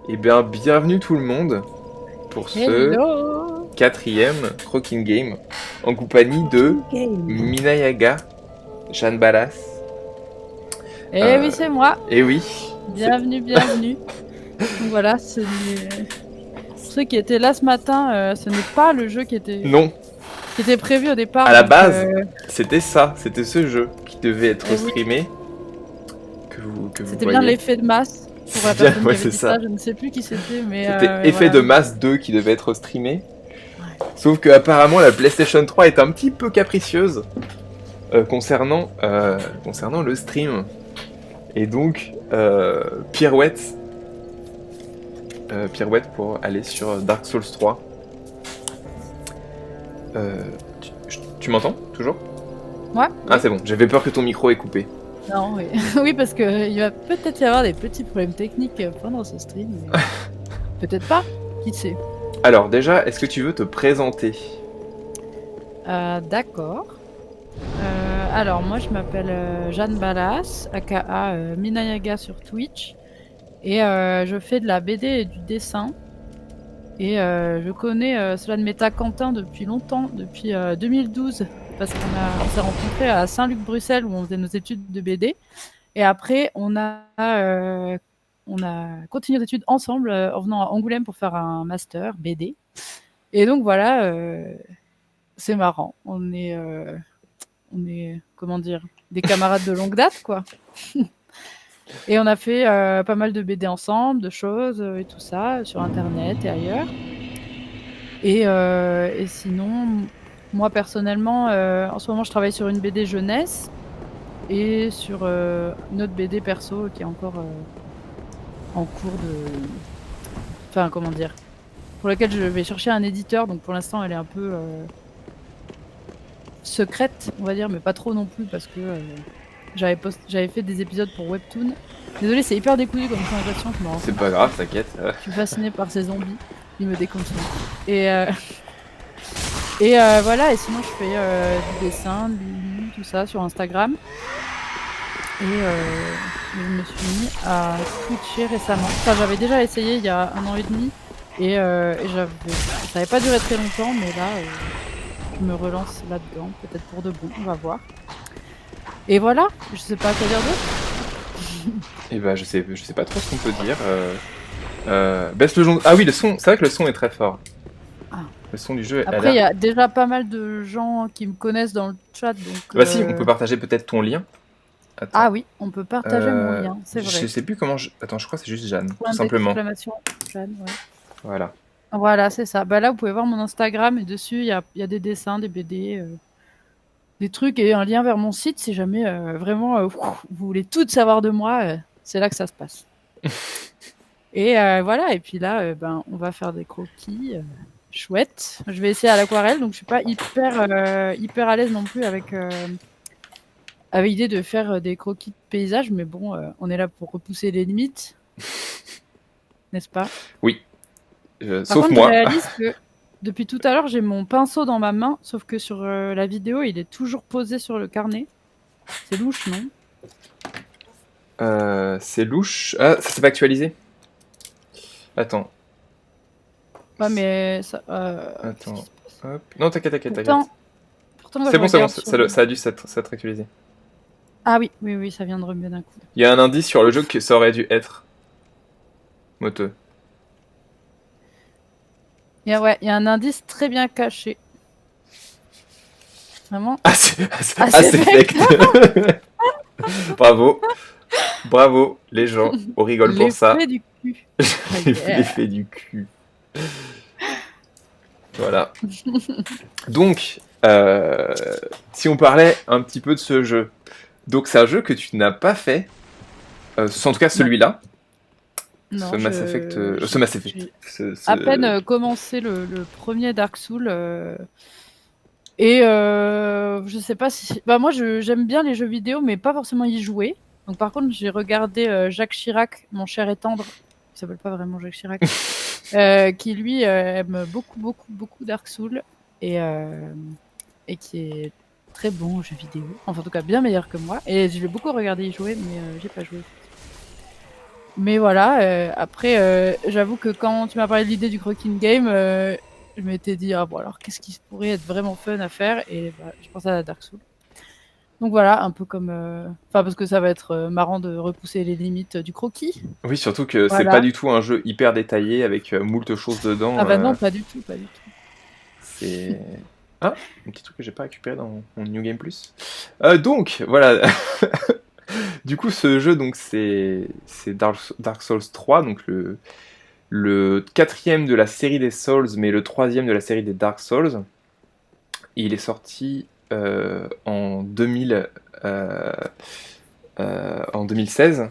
Eh bien, bienvenue tout le monde pour ce Hello! quatrième Rocking Game en compagnie de Game. Minayaga, Jeanne Ballas. Eh oui, c'est moi. Et oui, Bienvenue, bienvenue. Donc voilà, pour ceux qui étaient là ce matin, ce n'est pas le jeu non, qui était prévu au départ. à la Donc, base, c'était ça, c'était ce jeu qui devait être eh oui, streamé, que vous c'était bien voyez. l'effet de masse. Pour la C'est bien, personne qui ouais, avait c'est dit ça, ça. je ne sais plus qui c'était, mais C'était Effet voilà. de masse 2 qui devait être streamé. Ouais. Sauf que apparemment la PlayStation 3 est un petit peu capricieuse concernant le stream. Et donc, pirouette pour aller sur Dark Souls 3. Tu m'entends toujours? Ouais. Ah, c'est bon, j'avais peur que ton micro ait coupé. Non, oui. Oui, parce qu'il va peut-être y avoir des petits problèmes techniques pendant ce stream. Mais peut-être pas, qui sait. Alors, déjà, est-ce que tu veux te présenter? D'accord. Alors, moi, je m'appelle Jeanne Ballas, aka Minayaga sur Twitch. Et je fais de la BD et du dessin. Et je connais cela de Méta Quentin depuis longtemps, depuis 2012. Parce qu'on s'est rencontrés à Saint-Luc-Bruxelles où on faisait nos études de BD. Et après, on a continué nos études ensemble en venant à Angoulême pour faire un master BD. Et donc voilà, c'est marrant. On est, comment dire, des camarades de longue date, quoi. Et on a fait pas mal de BD ensemble, de choses et tout ça, sur Internet et ailleurs. Et sinon, moi personnellement, en ce moment, je travaille sur une BD jeunesse et sur une autre BD perso qui est encore en cours de... Enfin, comment dire, pour laquelle je vais chercher un éditeur. Donc pour l'instant, elle est un peu secrète, on va dire, mais pas trop non plus parce que j'avais fait des épisodes pour Webtoon. Désolée, c'est hyper décousu comme présentation, je me rends C'est compte. pas grave, t'inquiète. Je suis fascinée par ces zombies, ils me déconcentrent. Et voilà, et sinon je fais du dessin, du tout ça sur Instagram. Et je me suis mis à Twitcher récemment. Enfin, j'avais déjà essayé il y a 1 an et demi. Et ça n'avait pas duré très longtemps, mais là, je me relance là-dedans, peut-être pour de bon, on va voir. Et voilà, je sais pas quoi dire d'autre. Et bah, je sais pas trop ce qu'on peut dire. Baisse le son. Ah oui, le son, c'est vrai que le son est très fort. Ah. Le son du jeu a Après, il y l'air. a déjà pas mal de gens qui me connaissent dans le chat, donc... Bah si, on peut partager peut-être ton lien. Ah Attends. oui, on peut partager mon lien, c'est Je vrai. sais plus comment je... Attends, je crois que c'est juste Jeanne, tout Point simplement. d'exclamation, Jeanne, ouais. Voilà. Voilà, c'est ça. Bah là, vous pouvez voir mon Instagram et dessus, il y a des dessins, des BD, des trucs et un lien vers mon site si jamais vraiment vous voulez tout savoir de moi. C'est là que ça se passe. Et voilà, et puis là, on va faire des croquis chouettes. Je vais essayer à l'aquarelle, donc je suis pas hyper à l'aise non plus avec l'idée de faire des croquis de paysage, mais bon, on est là pour repousser les limites, n'est-ce pas? Oui. Par Sauf contre, je moi. réalise que depuis tout à l'heure, j'ai mon pinceau dans ma main, sauf que sur la vidéo, il est toujours posé sur le carnet. C'est louche, non? C'est louche. Ah, ça s'est pas actualisé. Attends. Ouais, mais ça, Attends. Hop. Non, t'inquiète. pourtant quand C'est je bon, regarde sur ça a dû s'être actualisé. Ah oui, ça vient de remuer d'un coup. Il y a un indice sur le jeu que ça aurait dû être. Moteux. Il y a un indice très bien caché. Vraiment. Assez effect. Bravo, les gens. On rigole pour ça. L'effet du cul. Ah, yeah. L'effet du cul. Voilà. Donc, si on parlait un petit peu de ce jeu. Donc, c'est un jeu que tu n'as pas fait. En tout cas, celui-là. Non, Ce Mass Effect. j'ai à peine commencé le premier Dark Souls. Et je sais pas si... Bah moi, j'aime bien les jeux vidéo, mais pas forcément y jouer. Donc par contre, j'ai regardé Jacques Chirac, mon cher et tendre. Il s'appelle pas vraiment Jacques Chirac. Qui lui aime beaucoup Dark Souls. Et qui est très bon aux jeux vidéo. Enfin, en tout cas, bien meilleur que moi. Et je l'ai beaucoup regardé y jouer, mais j'ai pas joué. Mais voilà, après, j'avoue que quand tu m'as parlé de l'idée du Croquis Game, je m'étais dit, ah bon, alors qu'est-ce qui pourrait être vraiment fun à faire? Et bah, je pensais à Dark Souls. Donc voilà, un peu comme. Enfin, parce que ça va être marrant de repousser les limites du croquis. Oui, surtout que c'est pas Voilà. du tout un jeu hyper détaillé avec moult choses dedans. Ah bah non, pas du tout, pas du tout. C'est. Ah, un petit truc que j'ai pas récupéré dans mon New Game Plus. Donc, voilà. Du coup, ce jeu, donc, c'est Dark Souls 3, donc le quatrième de la série des Souls, mais le troisième de la série des Dark Souls. Il est sorti en 2016,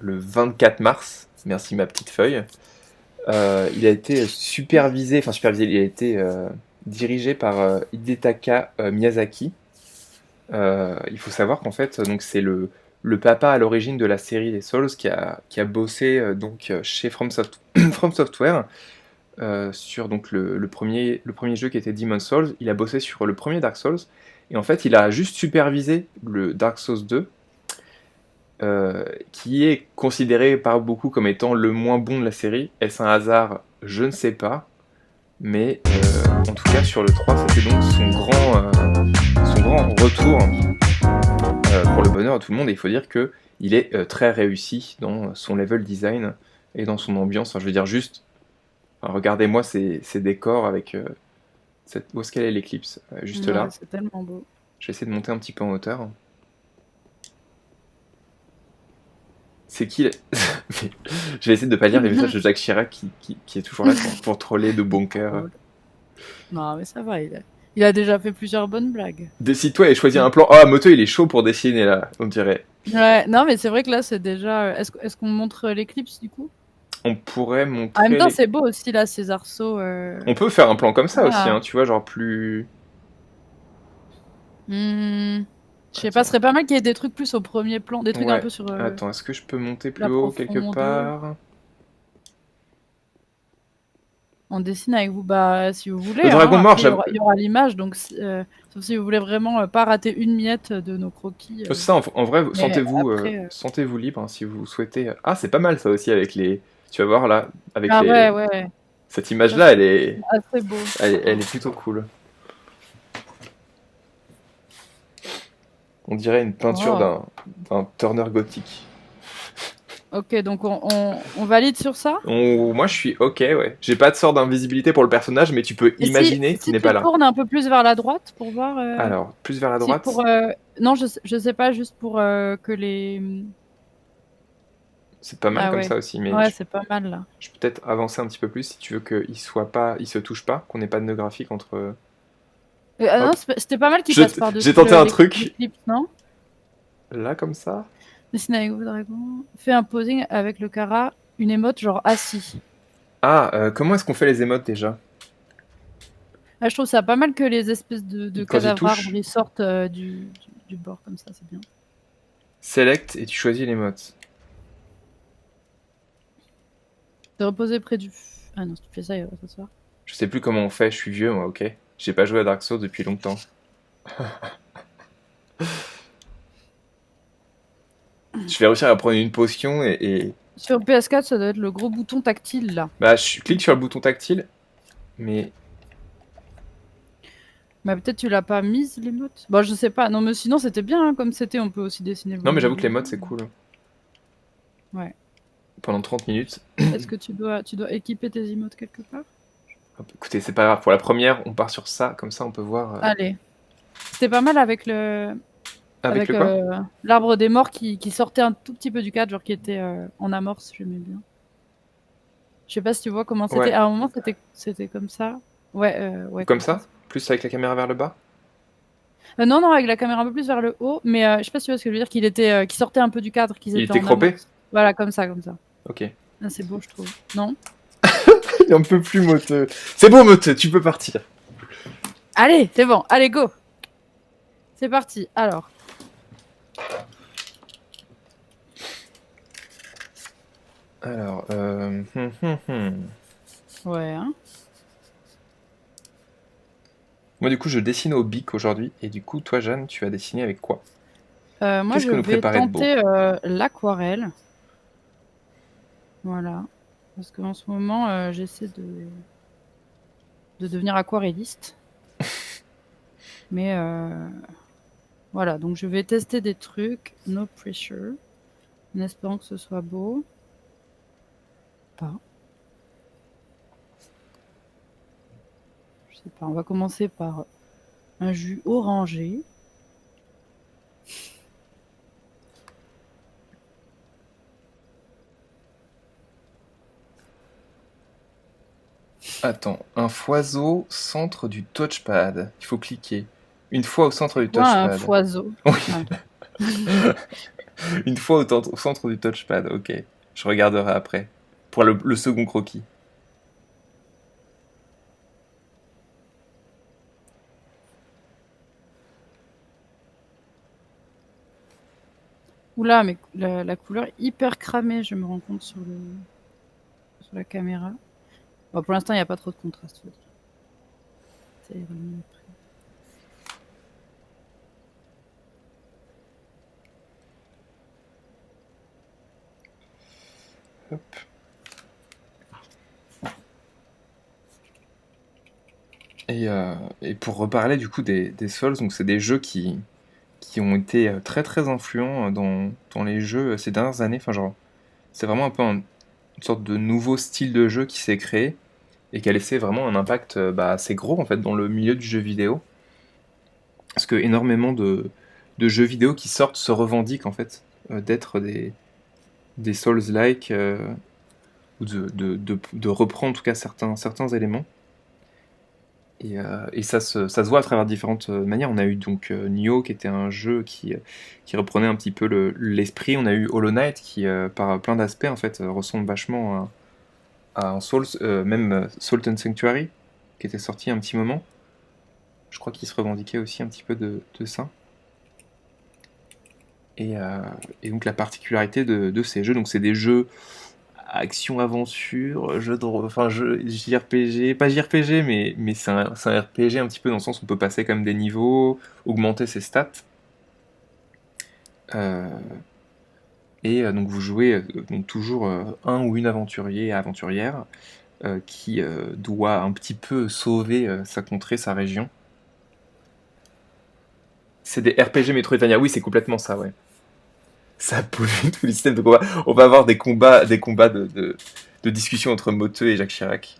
le 24 mars. Merci ma petite feuille. Il a été supervisé, il a été dirigé par Hidetaka Miyazaki. Il faut savoir qu'en fait, donc c'est le papa à l'origine de la série des Souls qui a bossé chez From Software sur donc le premier jeu qui était Demon's Souls. Il a bossé sur le premier Dark Souls et en fait il a juste supervisé le Dark Souls 2 qui est considéré par beaucoup comme étant le moins bon de la série. Est-ce un hasard? Je ne sais pas. Mais en tout cas sur le 3 c'était donc son grand retour pour le bonheur de tout le monde. Et il faut dire qu'il est très réussi dans son level design et dans son ambiance. Enfin, je veux dire juste, enfin, regardez-moi ces décors avec où est-ce qu'elle est l'éclipse? Juste Ouais, là. c'est tellement beau. Je vais essayer de monter un petit peu en hauteur. C'est qui Je vais essayer de ne pas lire les messages de Jacques Chirac qui est toujours là pour troller de bon cœur. Non, mais ça va, il a déjà fait plusieurs bonnes blagues. Décide-toi et choisis un plan. Ah, Moto, il est chaud pour dessiner là, on dirait. Ouais, non, mais c'est vrai que là, c'est déjà. Est-ce qu'on montre l'éclipse du coup? On pourrait En même montrer. temps, c'est beau aussi là, ces arceaux. On peut faire un plan comme ça aussi, Voilà. hein, tu vois, genre plus. Je sais pas, Attends. ce serait pas mal qu'il y ait des trucs plus au premier plan, des trucs un Ouais. peu sur Attends, est-ce que je peux monter plus la haut quelque profondeur. part? On dessine avec vous, bah si vous voulez. Le dragon Hein. mort, Après, il y aura l'image, donc sauf si vous voulez vraiment pas rater une miette de nos croquis. C'est ça, en vrai, Mais sentez-vous après, sentez-vous libre hein, si vous souhaitez. Ah, c'est pas mal ça aussi avec les. Tu vas voir là, avec Ah les. ouais. Cette Ça, image-là, c'est assez beau. elle est plutôt cool. On dirait une peinture Oh. d'un Turner gothique. Ok, donc on valide sur ça. Moi, je suis ok, ouais. J'ai pas de sort d'invisibilité pour le personnage, mais tu peux Et imaginer qu'il si n'est tu pas là. tournes un peu plus vers la droite pour voir. Alors, plus vers la Si droite. pour non, je sais pas, juste pour que les. C'est pas mal Ah comme ouais. ça aussi, mais Ouais, c'est pas mal là. je peux peut-être avancer un petit peu plus si tu veux qu'il se touche pas, qu'on n'ait pas de nœud graphique entre. Non, Hop. c'était pas mal qu'il passe par-dessus. J'ai tenté un truc. L'éclipse, non? Là, comme ça. Dessine avec vous, dragon. Fais un posing avec le Kara, une émote genre assis. Ah, comment est-ce qu'on fait les émotes déjà? Ah, je trouve ça pas mal que les espèces de Quand il cadavres touche. arbres ils sortent du bord comme ça, c'est bien. Select et tu choisis l'émote. De reposer près du. Ah non, si tu fais ça, il va s'asseoir. Je sais plus comment on fait, je suis vieux moi, ok. J'ai pas joué à Dark Souls depuis longtemps. Je vais réussir à prendre une potion et. Sur PS4, ça doit être le gros bouton tactile là. Bah, je clique sur le bouton tactile, mais. Mais peut-être tu l'as pas mise l'émote. Bon, je sais pas. Non, mais sinon c'était bien hein, comme c'était. On peut aussi dessiner le. Non, mais j'avoue que l'émote c'est cool. Ouais. Pendant 30 minutes. Est-ce que tu dois équiper tes emotes quelque part? Écoutez, c'est pas grave. Pour la première, on part sur ça, comme ça on peut voir. Allez. C'était pas mal avec le. Avec le quoi? L'arbre des morts qui sortait un tout petit peu du cadre, genre qui était en amorce, j'aimais bien. Je sais pas si tu vois comment c'était. Ouais. À un moment, c'était comme ça. Ouais. Comme ça? Plus avec la caméra vers le bas? Non, avec la caméra un peu plus vers le haut, mais je sais pas si tu vois ce que je veux dire, qu'il sortait un peu du cadre, qu'ils Il étaient était en croppé? amorce. Voilà, comme ça. Ok. Ah, c'est beau, je trouve. Non? Il en peut plus, Moteux. C'est bon, Moteux, tu peux partir. Allez, c'est bon. Allez, go! C'est parti. Alors. Alors, Ouais, hein. Moi, du coup, je dessine au bic aujourd'hui. Et du coup, toi, Jeanne, tu vas dessiner avec quoi? Moi, Qu'est-ce je que nous vais préparer de beau? tenter l'aquarelle. Voilà. Parce qu'en ce moment, j'essaie de devenir aquarelliste. Mais voilà, donc je vais tester des trucs, no pressure, en espérant que ce soit beau. Pas. Je sais pas, on va commencer par un jus orangé. Attends, un foiseau centre du touchpad. Il faut cliquer. Une fois au centre C'est du quoi un touchpad. foiseau? Oui, Ah, une fois au centre du touchpad, ok. Je regarderai après. Pour le second croquis. oula, mais la couleur est hyper cramée, je me rends compte sur la caméra. Bon, pour l'instant, il n'y a pas trop de contraste, faut dire. Ça ira mieux après. Hop. Et pour reparler du coup des Souls, donc c'est des jeux qui ont été très très influents dans les jeux ces dernières années. Enfin, genre, c'est vraiment un peu une sorte de nouveau style de jeu qui s'est créé et qui a laissé vraiment un impact assez gros en fait dans le milieu du jeu vidéo. Parce que énormément de jeux vidéo qui sortent se revendiquent en fait d'être des Souls-like ou de reprendre en tout cas certains éléments. Et ça se voit à travers différentes manières. On a eu donc Nioh, qui était un jeu qui reprenait un petit peu l'esprit. On a eu Hollow Knight, qui, par plein d'aspects, en fait, ressemble vachement à un Souls, même Salt and Sanctuary, qui était sorti un petit moment. Je crois qu'il se revendiquait aussi un petit peu de ça. Et, euh, et donc la particularité de ces jeux, donc c'est des jeux action-aventure, enfin jeu JRPG, pas JRPG, mais c'est un RPG un petit peu dans le sens où on peut passer comme des niveaux, augmenter ses stats. Euh, donc vous jouez donc toujours un ou une aventurier aventurière qui doit un petit peu sauver sa contrée, sa région. C'est des RPG Metroidvania, oui c'est complètement ça, ouais. Ça pollue tous les systèmes de combat. On va avoir des combats de discussion entre Moteux et Jacques Chirac.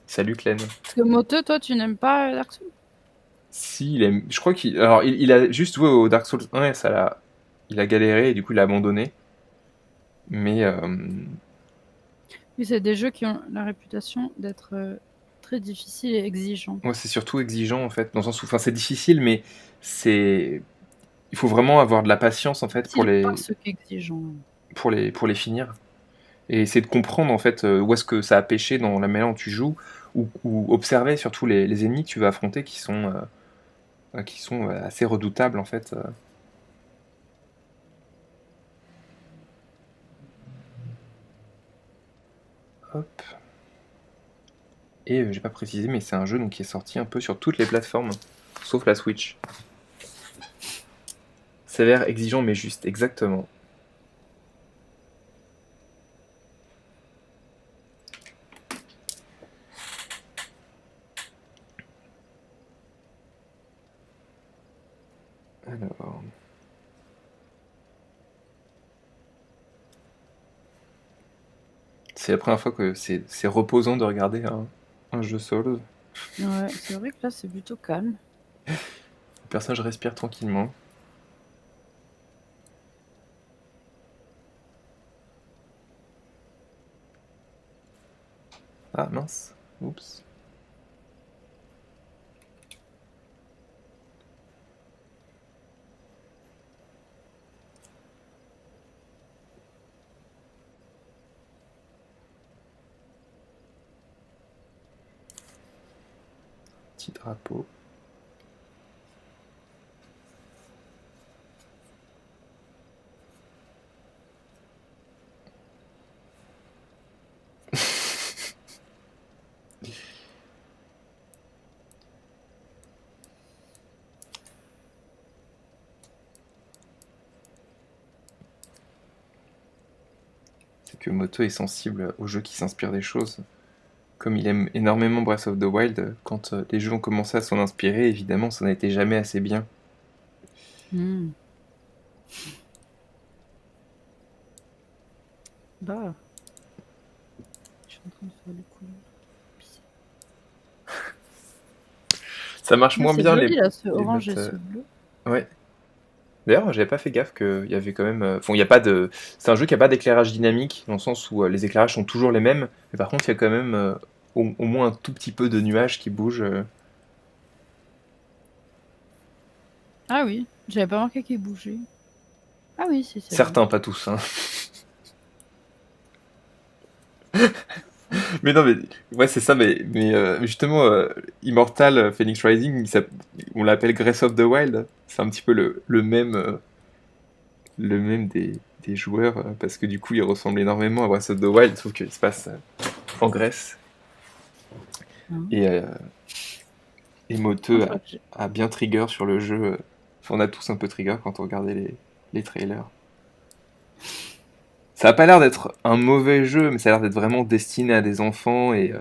Salut Clen. Parce que Moteux, toi, tu n'aimes pas Dark Souls? Si, je crois qu'il. Alors, il a juste joué au Dark Souls 1 et il a galéré et du coup il a abandonné. Mais Oui, c'est des jeux qui ont la réputation d'être très difficiles et exigeants. moi c'est surtout exigeant en fait, dans le sens où, enfin, c'est difficile, mais c'est. Il faut vraiment avoir de la patience en fait pour Difficile les, parce qu'exigeant. pour les finir. Et essayer de comprendre en fait où est-ce que ça a pêché dans la manière dont tu joues, ou observer surtout les ennemis que tu vas affronter qui sont assez redoutables en fait. Hop. Et j'ai pas précisé, mais c'est un jeu donc, qui est sorti un peu sur toutes les plateformes, sauf la Switch. Sévère, exigeant, mais juste, exactement. Alors, c'est la première fois que c'est reposant de regarder un jeu solo. Ouais, c'est vrai que là, c'est plutôt calme. Le personnage respire tranquillement. Ah mince, oups. Petit drapeau. que Moto est sensible aux jeux qui s'inspirent des choses. Comme il aime énormément Breath of the Wild, quand les jeux ont commencé à s'en inspirer, évidemment, ça n'a été jamais assez bien. Hmm. Bah, je suis en train de faire les couleurs. Ça marche Ah, moins c'est bien joli là, ce les orange et notes. ce bleu. Ouais. D'ailleurs, j'avais pas fait gaffe qu'il y avait quand même. Bon, il y a pas de. C'est un jeu qui a pas d'éclairage dynamique, dans le sens où les éclairages sont toujours les mêmes, mais par contre, il y a quand même au moins un tout petit peu de nuages qui bougent. Ah oui, j'avais pas marqué qu'il bougeait. Ah oui, c'est vrai. Certains, pas tous, hein. Mais non, mais ouais, c'est ça. Mais justement, Immortal Phoenix Rising, on l'appelle Breath of the Wild. C'est un petit peu le même des joueurs, parce que du coup, il ressemble énormément à Breath of the Wild, sauf qu'il se passe en Grèce. Hein. Et, euh, et Ah, Moto faudrait que a bien trigger sur le jeu. Enfin, on a tous un peu trigger quand on regardait les trailers. Ça a pas l'air d'être un mauvais jeu, mais ça a l'air d'être vraiment destiné à des enfants et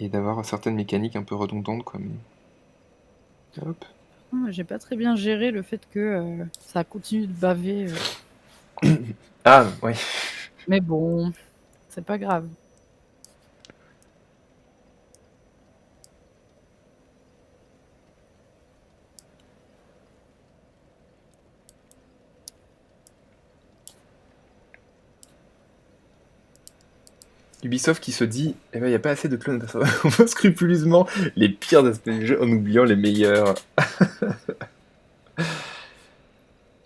d'avoir certaines mécaniques un peu redondantes comme. Hop. j'ai pas très bien géré le fait que ça continue de baver. Ah, ouais. Mais bon, c'est pas grave. Ubisoft qui se dit, eh ben, il n'y a pas assez de clones. On va scrupuleusement les pires aspects du jeu en oubliant les meilleurs.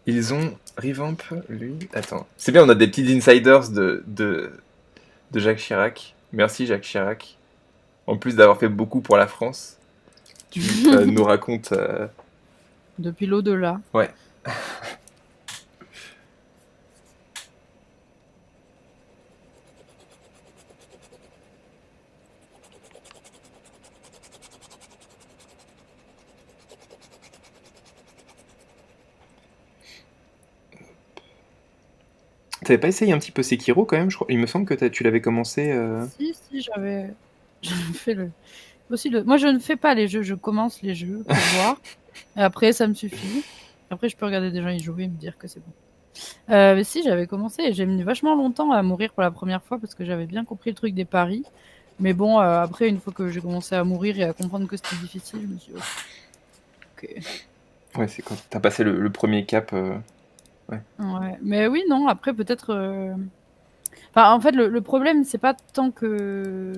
Ils ont revamp, lui. Attends. C'est bien, on a des petits insiders de Jacques Chirac. Merci Jacques Chirac. En plus d'avoir fait beaucoup pour la France, tu nous racontes. Depuis l'au-delà. Ouais. T'avais pas essayé un petit peu Sekiro quand même, je crois. Il me semble que tu l'avais commencé. Si, j'avais fait le. Aussi Moi, je ne fais pas les jeux, je commence les jeux pour voir. Et après, ça me suffit. Après, je peux regarder des gens y jouer et me dire que c'est bon. Mais si, j'avais commencé et j'ai mis vachement longtemps à mourir pour la première fois parce que j'avais bien compris le truc des paris. Mais bon, après, une fois que j'ai commencé à mourir et à comprendre que c'était difficile, je me suis dit, ok. Ouais, c'est quand t'as passé le premier cap. Ouais. Ouais. Mais oui, non, après, peut-être. Enfin, en fait, le problème, c'est pas tant que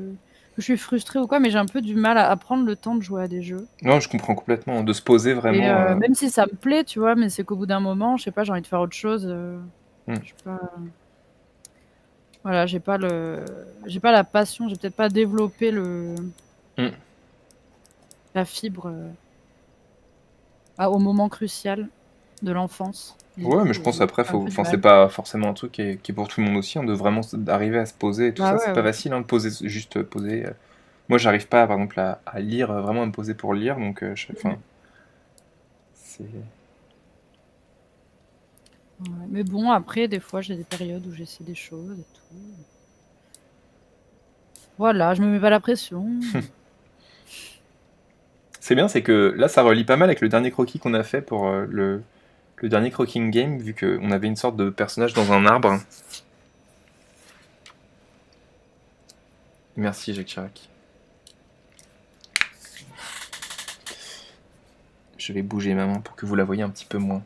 je suis frustrée ou quoi, mais j'ai un peu du mal à prendre le temps de jouer à des jeux. Non, je comprends complètement. De se poser Et vraiment. même si ça me plaît, tu vois, mais c'est qu'au bout d'un moment, je sais pas, j'ai envie de faire autre chose. Je sais pas. Voilà, j'ai pas la passion, j'ai peut-être pas développé Hmm. la fibre au moment crucial de l'enfance. Et du Ouais, mais coup, je pense après, ça me fait du enfin, c'est mal. pas forcément un truc qui est pour tout le monde aussi, hein, de vraiment arriver à se poser et tout Bah ça. C'est ouais, pas ouais. facile, hein, de poser, juste poser. Moi, j'arrive pas, par exemple, à lire, vraiment à me poser pour lire, donc, enfin, c'est. Ouais. Mais bon, après, des fois, j'ai des périodes où j'essaie des choses et tout. Voilà, je me mets pas la pression. C'est bien, c'est que là, ça relie pas mal avec le dernier croquis qu'on a fait pour le dernier croquing game, vu qu'on avait une sorte de personnage dans un arbre. Merci, Jacques Chirac. Je vais bouger ma main pour que vous la voyez un petit peu moins.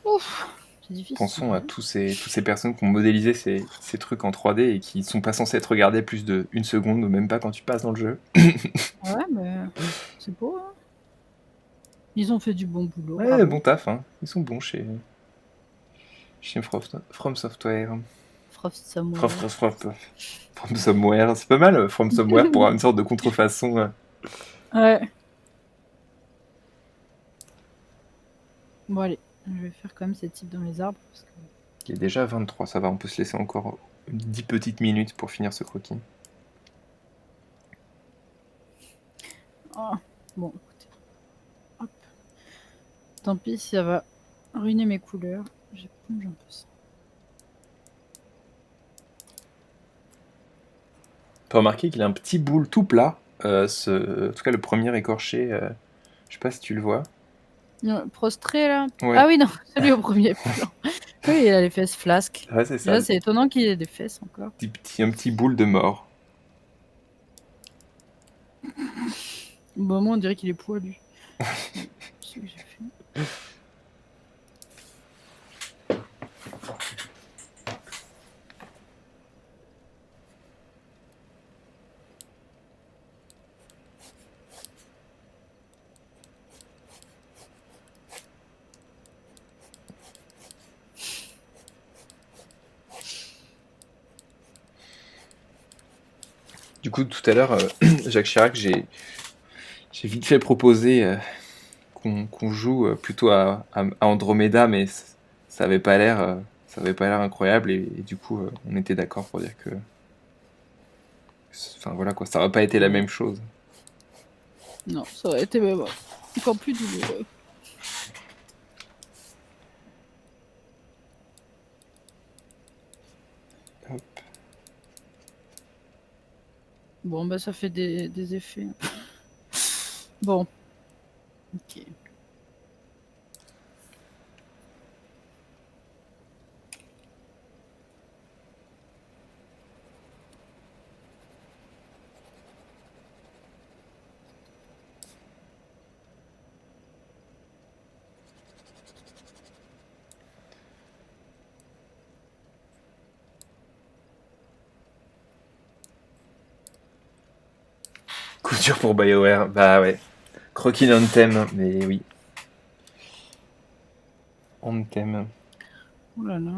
Hop. Ouf, c'est difficile. Pensons à toutes ces personnes qui ont modélisé ces trucs en 3D et qui sont pas censés être regardés plus d'une seconde, même pas quand tu passes dans le jeu. Ouais, mais c'est beau, hein. Ils ont fait du bon boulot, Ouais, bravo. bon taf, hein. Ils sont bons chez From Software. Frost Somewhere. From Somewhere, c'est pas mal, From Somewhere, pour une sorte de contrefaçon. Ouais. Bon, allez, je vais faire quand même ces types dans les arbres. Parce que... Il est déjà 23, ça va, on peut se laisser encore 10 petites minutes pour finir ce croquis. Oh, bon, écoutez. Hop. Tant pis si ça va ruiner mes couleurs. J'éponge un peu ça. Tu as remarqué qu'il a un petit boule tout plat, en tout cas le premier écorché, je sais pas si tu le vois. Prostré là. Ouais. Ah oui, non, celui au premier plan. Oui, il a les fesses flasques. Ouais, c'est ça. Là, c'est étonnant qu'il ait des fesses encore. Un petit boule de mort. Bon, moi, on dirait qu'il est poilu. C'est ce que j'ai fait. Du coup, tout à l'heure, Jacques Chirac, j'ai vite fait proposer qu'on joue plutôt à Andromeda, mais ça avait pas l'air incroyable, et du coup, on était d'accord pour dire que, enfin voilà quoi, ça aurait pas été la même chose. Non, ça aurait été même encore plus douloureux. Hop. Bon, bah ça fait des effets. Bon. Ok. Coup dur pour BioWare, bah ouais. Croquis Anthem, mais oui. Anthem. Oh là là.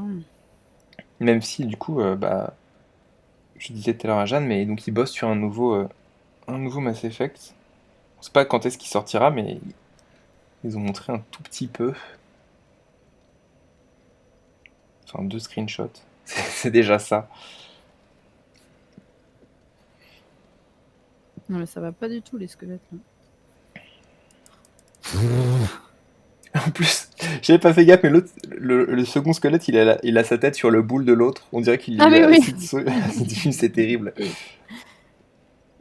Même si, du coup, bah, je disais tout à l'heure à Jeanne, mais donc ils bossent sur un nouveau Mass Effect. On sait pas quand est-ce qu'il sortira, mais ils ont montré un tout petit peu. Enfin, 2 screenshots. C'est déjà ça. Non, mais ça va pas du tout, les squelettes, là. En plus, j'avais pas fait gaffe, mais l'autre, le second squelette, il a sa tête sur le boule de l'autre. On dirait qu'il Ah, mais est oui. assis dessous. C'est terrible.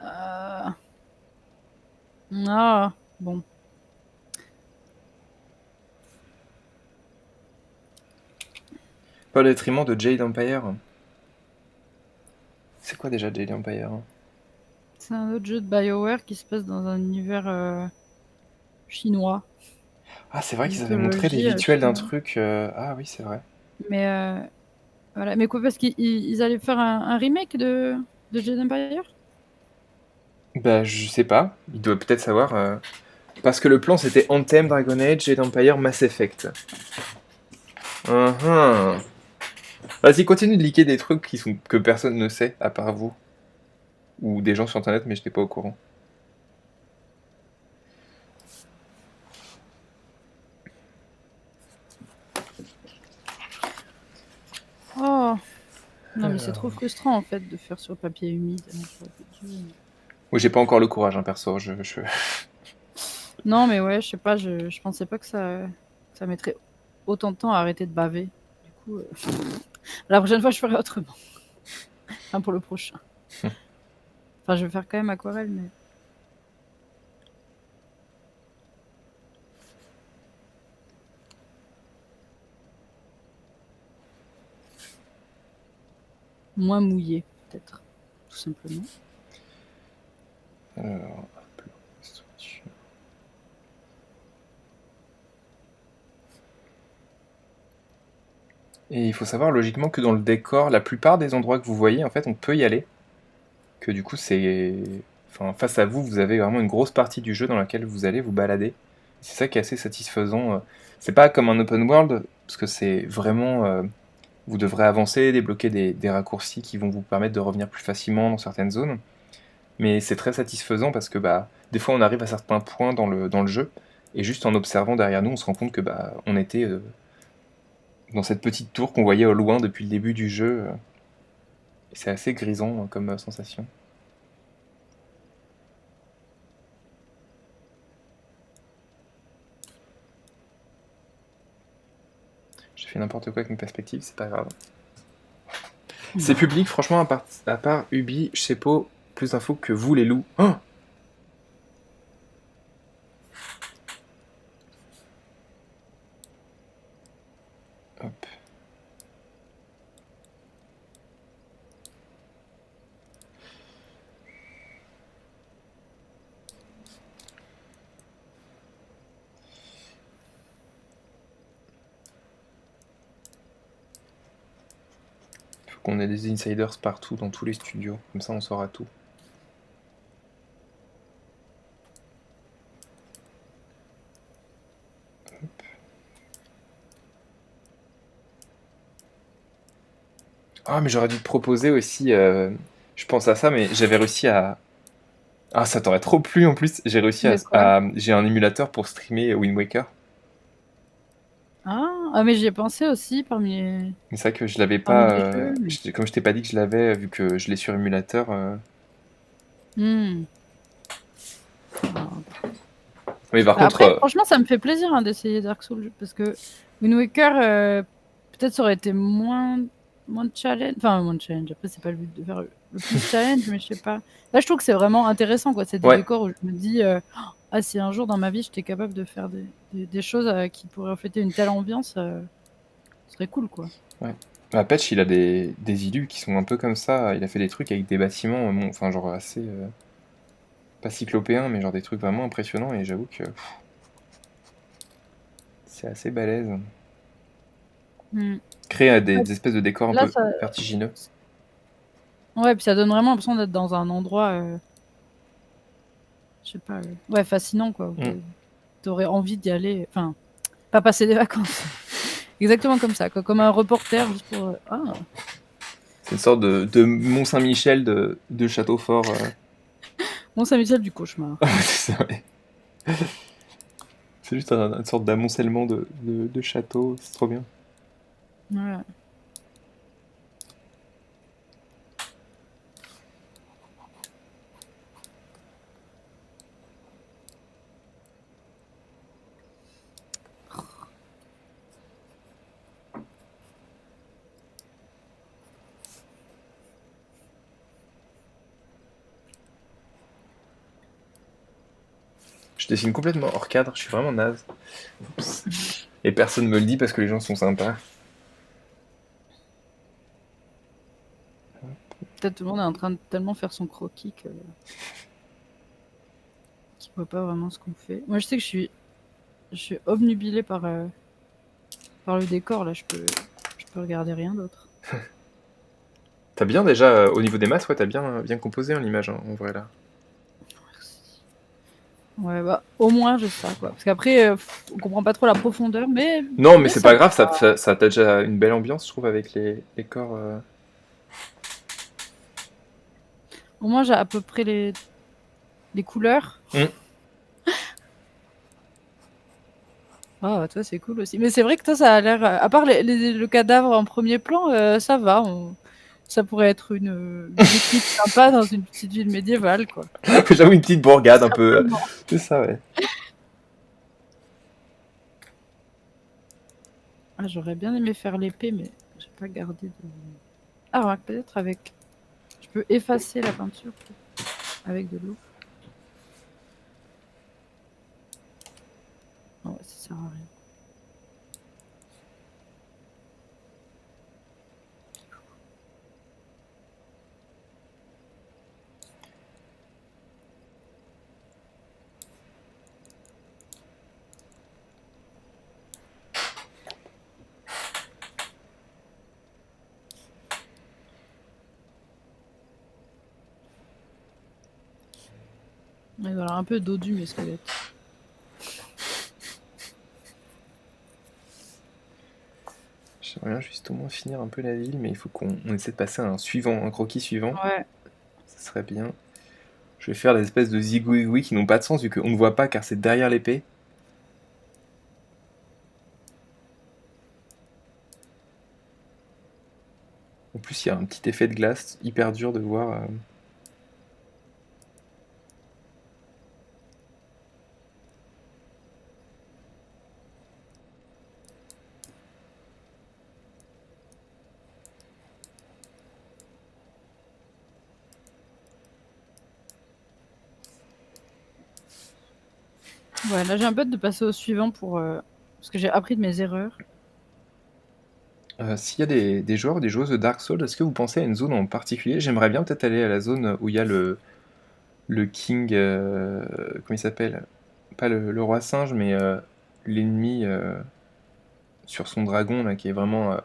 Ah, bon. Pas au détriment de Jade Empire. C'est quoi déjà Jade Empire? C'est un autre jeu de BioWare qui se passe dans un univers chinois. Ah, c'est vrai qu'ils avaient montré des visuels d'un truc. Ah oui, c'est vrai. Mais voilà. Mais quoi, parce qu'ils allaient faire un remake de Jade Empire? Bah, je sais pas. Il doit peut-être savoir. Parce que le plan c'était Anthem, Dragon Age, Jade Empire, Mass Effect. Vas-y, continue de liker des trucs que personne ne sait, à part vous. Ou des gens sur internet, mais je n'étais pas au courant. Oh. Non, mais c'est trop frustrant en fait de faire sur le papier humide. Oui, j'ai pas encore le courage, hein, perso. Non, mais ouais, je sais pas, je pensais pas que ça mettrait autant de temps à arrêter de baver. Du coup, la prochaine fois, je ferai autrement. Enfin, pour le prochain. Enfin, je vais faire quand même aquarelle, mais. Moins mouillé, peut-être. Tout simplement. Alors, et il faut savoir logiquement que dans le décor, la plupart des endroits que vous voyez, en fait, on peut y aller. Que du coup, enfin, face à vous, vous avez vraiment une grosse partie du jeu dans laquelle vous allez vous balader. C'est ça qui est assez satisfaisant. C'est pas comme un open world, parce que c'est vraiment vous devrez avancer, débloquer des raccourcis qui vont vous permettre de revenir plus facilement dans certaines zones. Mais c'est très satisfaisant parce que bah, des fois on arrive à certains points dans le jeu, et juste en observant derrière nous, on se rend compte que bah, on était dans cette petite tour qu'on voyait au loin depuis le début du jeu. Et c'est assez grisant comme sensation. J'ai fait n'importe quoi avec mes perspectives, c'est pas grave. C'est public, franchement, à part Ubi, je sais pas plus d'infos que vous les loups. Oh, hop. Faut qu'on ait des insiders partout dans tous les studios, comme ça on saura tout. Ah, mais j'aurais dû te proposer aussi. Je pense à ça, mais j'avais réussi à. Ah, ça t'aurait trop plu en plus. J'ai réussi De quoi? j'ai un émulateur pour streamer Wind Waker. Ah, mais j'y ai pensé aussi Mais c'est vrai que je l'avais parmi pas. les jeux. Mais... Comme je t'ai pas dit que je l'avais, vu que je l'ai sur émulateur. Hmm. Mais par Bah, contre, après, franchement, ça me fait plaisir hein, d'essayer Dark Souls parce que Wind Waker, peut-être ça aurait été moins de challenge. Enfin, moins de challenge. Après, c'est pas le but de faire le plus challenge, mais je sais pas. Là, je trouve que c'est vraiment intéressant, quoi. C'est des ouais, décors où je me dis, ah, si un jour dans ma vie j'étais capable de faire des choses qui pourraient refléter une telle ambiance, ce serait cool, quoi. ouais. Bah, Patch, il a des illus qui sont un peu comme ça. Il a fait des trucs avec des bâtiments, enfin, genre assez. Pas cyclopéens, mais genre des trucs vraiment impressionnants, et j'avoue que c'est assez balèze. Hmm. Créer Ouais, des espèces de décors un là, peu ça... vertigineux. Ouais, puis ça donne vraiment l'impression d'être dans un endroit, je sais pas, ouais, fascinant, quoi. Mm. T'aurais envie d'y aller. Enfin, pas passer des vacances. Exactement comme ça, quoi. Comme un reporter, juste pour. Ah, C'est une sorte de Mont-Saint-Michel de château fort. Mont-Saint-Michel du cauchemar. C'est ça, ouais. C'est juste une sorte d'amoncellement de châteaux, c'est trop bien. Ouais. Je dessine complètement hors cadre, je suis vraiment naze. Oups. Et personne me le dit parce que les gens sont sympas. Peut-être tout le monde est en train de tellement faire son croquis qu'il voit pas vraiment ce qu'on fait. Moi, je sais que je suis obnubilée par le décor, là. Je peux regarder rien d'autre. T'as bien déjà, au niveau des masses, ouais, t'as bien composé en image, hein, en vrai là. Ouais, bah, au moins, j'ai ça, quoi. Parce qu'après, on comprend pas trop la profondeur, Non, mais mais c'est ça pas grave, va. ça t'a déjà une belle ambiance, je trouve, avec les corps. Au moins, j'ai à peu près les couleurs. Mm. Ah, toi, c'est cool aussi. Mais c'est vrai que toi, ça a l'air. À part le cadavre en premier plan, ça va. Ça pourrait être une équipe sympa dans une petite ville médiévale, quoi. J'avoue, une petite bourgade un peu. Certainement. C'est ça, ouais. Ah, j'aurais bien aimé faire l'épée, mais j'ai pas gardé de. Ah, remarque, peut-être avec. Je peux effacer la peinture avec de l'eau. Non, ouais, ça sert à rien. Ils ont l'air un peu dodus, mes squelettes. bien juste au moins finir un peu la ville, mais il faut qu'on essaie de passer à un croquis suivant. Ouais. Ça serait bien. Je vais faire des espèces de zigouigouis qui n'ont pas de sens vu qu'on ne voit pas car c'est derrière l'épée. En plus, il y a un petit effet de glace hyper dur de voir. Ouais, là j'ai un peu de passer au suivant parce que j'ai appris de mes erreurs. S'il y a des joueurs ou des joueuses de Dark Souls, est-ce que vous pensez à une zone en particulier? J'aimerais bien peut-être aller à la zone où il y a le King. Comment il s'appelle? Pas le roi singe, mais l'ennemi sur son dragon, là, qui est vraiment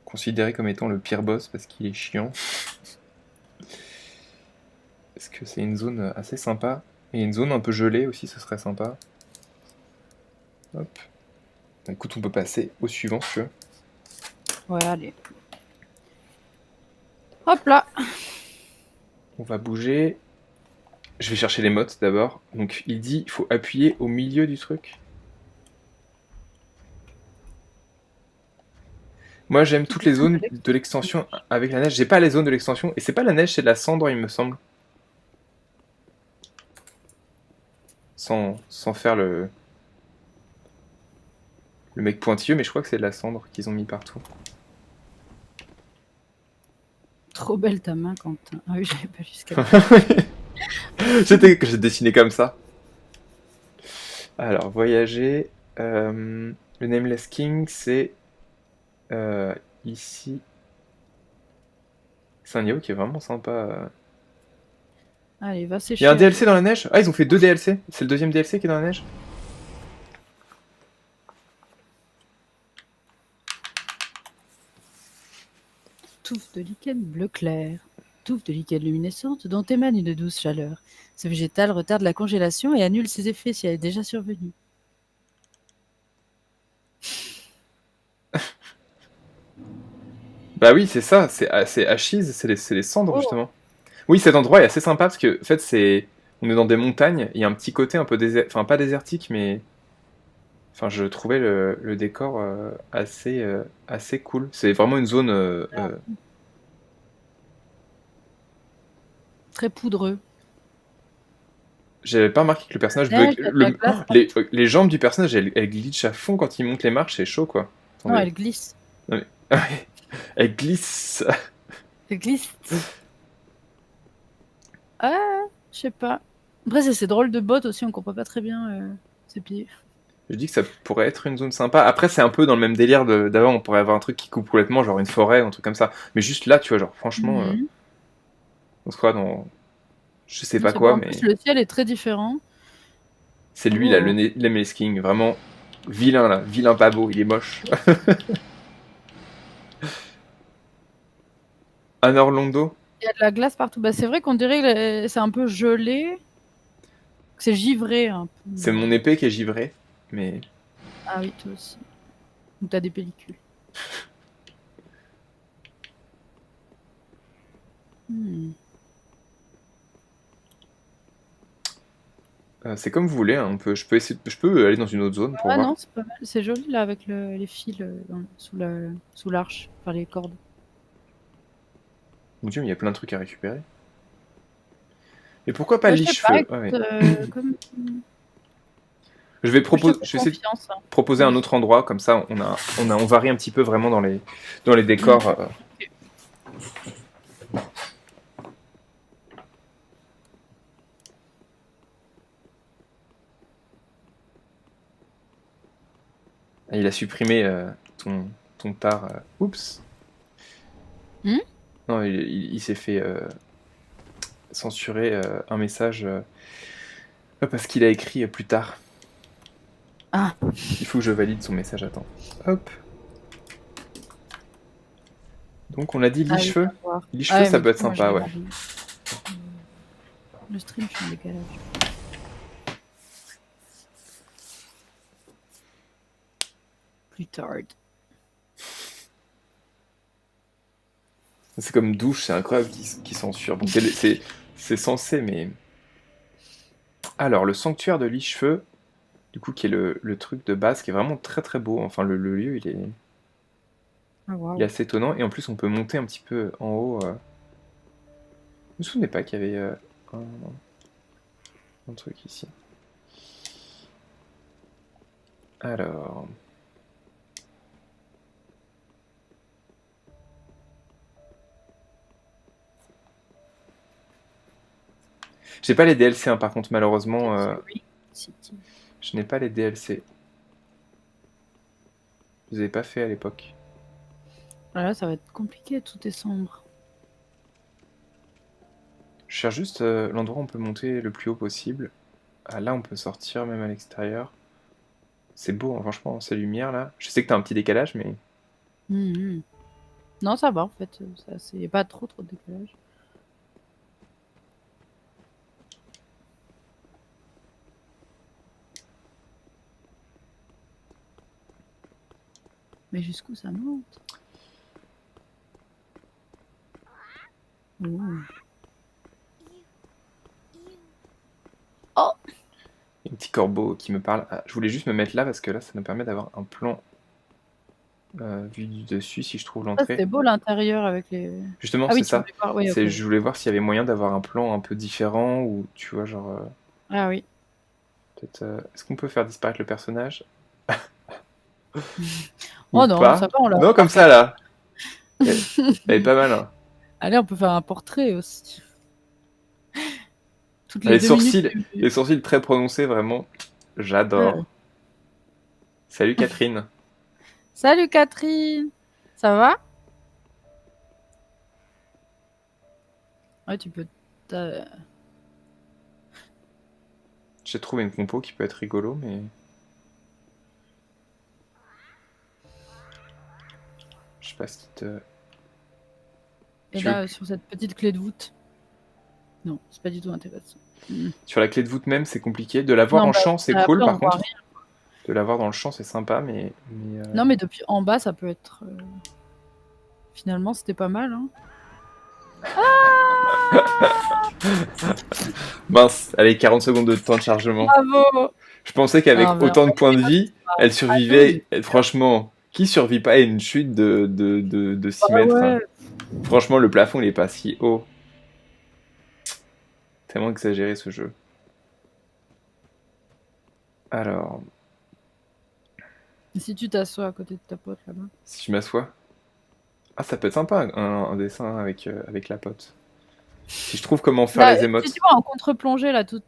considéré comme étant le pire boss parce qu'il est chiant. Est-ce que c'est une zone assez sympa? Et une zone un peu gelée aussi, ce serait sympa. Hop. Bah, écoute, on peut passer au suivant si tu veux. Ouais, allez. Hop là. On va bouger. Je vais chercher les mottes d'abord. Donc il dit il faut appuyer au milieu du truc. Moi j'aime toutes les zones de l'extension avec la neige. J'ai pas les zones de l'extension. Et c'est pas la neige, c'est de la cendre il me semble. Sans faire le mec pointilleux, mais je crois que c'est de la cendre qu'ils ont mis partout. Trop belle ta main, Quentin. Ah oui, j'avais pas jusqu'à là. J'ai dessiné comme ça. Alors, voyager. Le Nameless King, c'est ici. C'est un niveau qui est vraiment sympa. Allez, va Il sécher. y a un DLC dans la neige? Ah, ils ont fait 2 DLC. C'est le deuxième DLC qui est dans la neige? Touffe de lichen bleu clair. Touffe de lichen luminescente dont émane une douce chaleur. Ce végétal retarde la congélation et annule ses effets si elle est déjà survenue. Bah oui, c'est ça. C'est Ashes, c'est les cendres, Oh, justement. Oui, cet endroit est assez sympa parce que, en fait, on est dans des montagnes. Il y a un petit côté un peu enfin, pas désertique, mais. Enfin, je trouvais le décor assez cool. C'est vraiment une zone. très poudreux. J'avais pas remarqué que le personnage Neige, bug. il y a de la glace. Les jambes du personnage, elles glitchent à fond quand il monte les marches, c'est chaud quoi. Non, Attendez. elle glisse. Non, mais- Elle glisse. Elle glisse. Ah, je sais pas. Après, c'est ces drôles de bottes aussi, on comprend pas très bien ses pieds. Je dis que ça pourrait être une zone sympa. Après, c'est un peu dans le même délire d'avant. On pourrait avoir un truc qui coupe complètement, genre une forêt, un truc comme ça. Mais juste là, tu vois, genre, franchement, Mhm. on se croit dans. Je sais Non, pas c'est beau. quoi, En mais. plus, le ciel est très différent. C'est lui, là, Oh. le Nameless King. Vraiment vilain, là. Vilain pas beau. Il est moche. Un Orlando. Il y a de la glace partout. Bah, c'est vrai qu'on dirait que c'est un peu gelé. Que c'est givré un peu. C'est mon épée qui est givrée. Mais. Ah oui, toi aussi. Ou t'as des pellicules. Hmm. C'est comme vous voulez, hein, je peux aller dans une autre zone pour Ah voir. non, c'est pas mal. C'est joli là avec les fils sous l'arche, enfin les cordes. Mon dieu, mais il y a plein de trucs à récupérer. Et pourquoi pas Bah, je sais pas, liche-feu? écoute, Ah ouais. comme Je vais je te fais essayer de confiance, hein. proposer un autre endroit, comme ça on varie un petit peu vraiment dans les décors. Et il a supprimé ton tar. Oups. Hmm. Non, il s'est fait censurer un message parce qu'il a écrit plus tard. Ah, Il faut que je valide son message, attends. Hop. Donc on a dit ah oui, liche-feu. à voir. Liche-feu, Ah ouais, ça mais peut du être coup, moi, sympa, je ouais. regarde. Le stream, je suis en décalage. Plus tard. C'est comme douche, c'est incroyable qui censure. Bon, c'est censé, mais... Alors, le sanctuaire de Lichefeu, du coup, qui est le truc de base, qui est vraiment très très beau. Enfin, le lieu, Ah, il est waouh. assez étonnant. Et en plus, on peut monter un petit peu en haut. Je me souvenais pas qu'il y avait un truc ici. Alors... J'ai pas les DLC, hein, par contre, malheureusement, Oui, City. je n'ai pas les DLC. Je les avais pas fait à l'époque. Ah, là, ça va être compliqué, tout est sombre. Je cherche juste l'endroit où on peut monter le plus haut possible. Ah, là, on peut sortir, même à l'extérieur. C'est beau, hein, franchement, ces lumières, là. Je sais que t'as un petit décalage, mais... Mhm. Non, ça va en fait. C'est pas trop de décalage. Mais jusqu'où ça monte? Ouh. Oh! Il y a un petit corbeau qui me parle. Ah, je voulais juste me mettre là, parce que là, ça nous permet d'avoir un plan vu du dessus, si je trouve Ça, l'entrée. c'était beau l'intérieur avec les. Justement, Ah c'est oui, tu ça. voulais voir. Oui, ok. Je voulais voir s'il y avait moyen d'avoir un plan un peu différent, ou, tu vois, genre... Ah oui. peut-être... est-ce qu'on peut faire disparaître le personnage? Ou Oh non, ça pas? va, on l'a Non, comme remarqué. ça, là. Elle est pas mal, hein. Allez, on peut faire un portrait aussi. Toutes les Les 2 minutes. sourcils, les sourcils très prononcés, vraiment. Ouais. J'adore. Salut Catherine. Salut Catherine! Ça va? Ouais, tu peux. J'ai trouvé une compo qui peut être rigolo, mais... Je sais pas ce qui te... Et Tu veux... là, sur cette petite clé de voûte. Non, c'est pas du tout intéressant. Hmm. Sur la clé de voûte même, c'est compliqué. De l'avoir Non, en bah, champ, c'est cool, après, on par voit contre. rien. De l'avoir dans le champ, c'est sympa, mais... Non, mais depuis en bas, ça peut être. Finalement, c'était pas mal, hein. Mince, allez, 40 secondes de temps de chargement. Bravo! Je pensais Ah, qu'avec mais autant de points de vie, elle ah non, mais survivait. Franchement, qui survit pas à une chute de 6 ah mètres, hein? ouais. Franchement, le plafond, il est pas si haut. Tellement exagéré, ce jeu. Alors, Et si tu t'assois à côté de ta pote là-bas? si je m'assois... Ah, ça peut être sympa, un dessin avec la pote. Si je trouve comment faire Là, les si émotes. tu vois en contre-plongée, là, toutes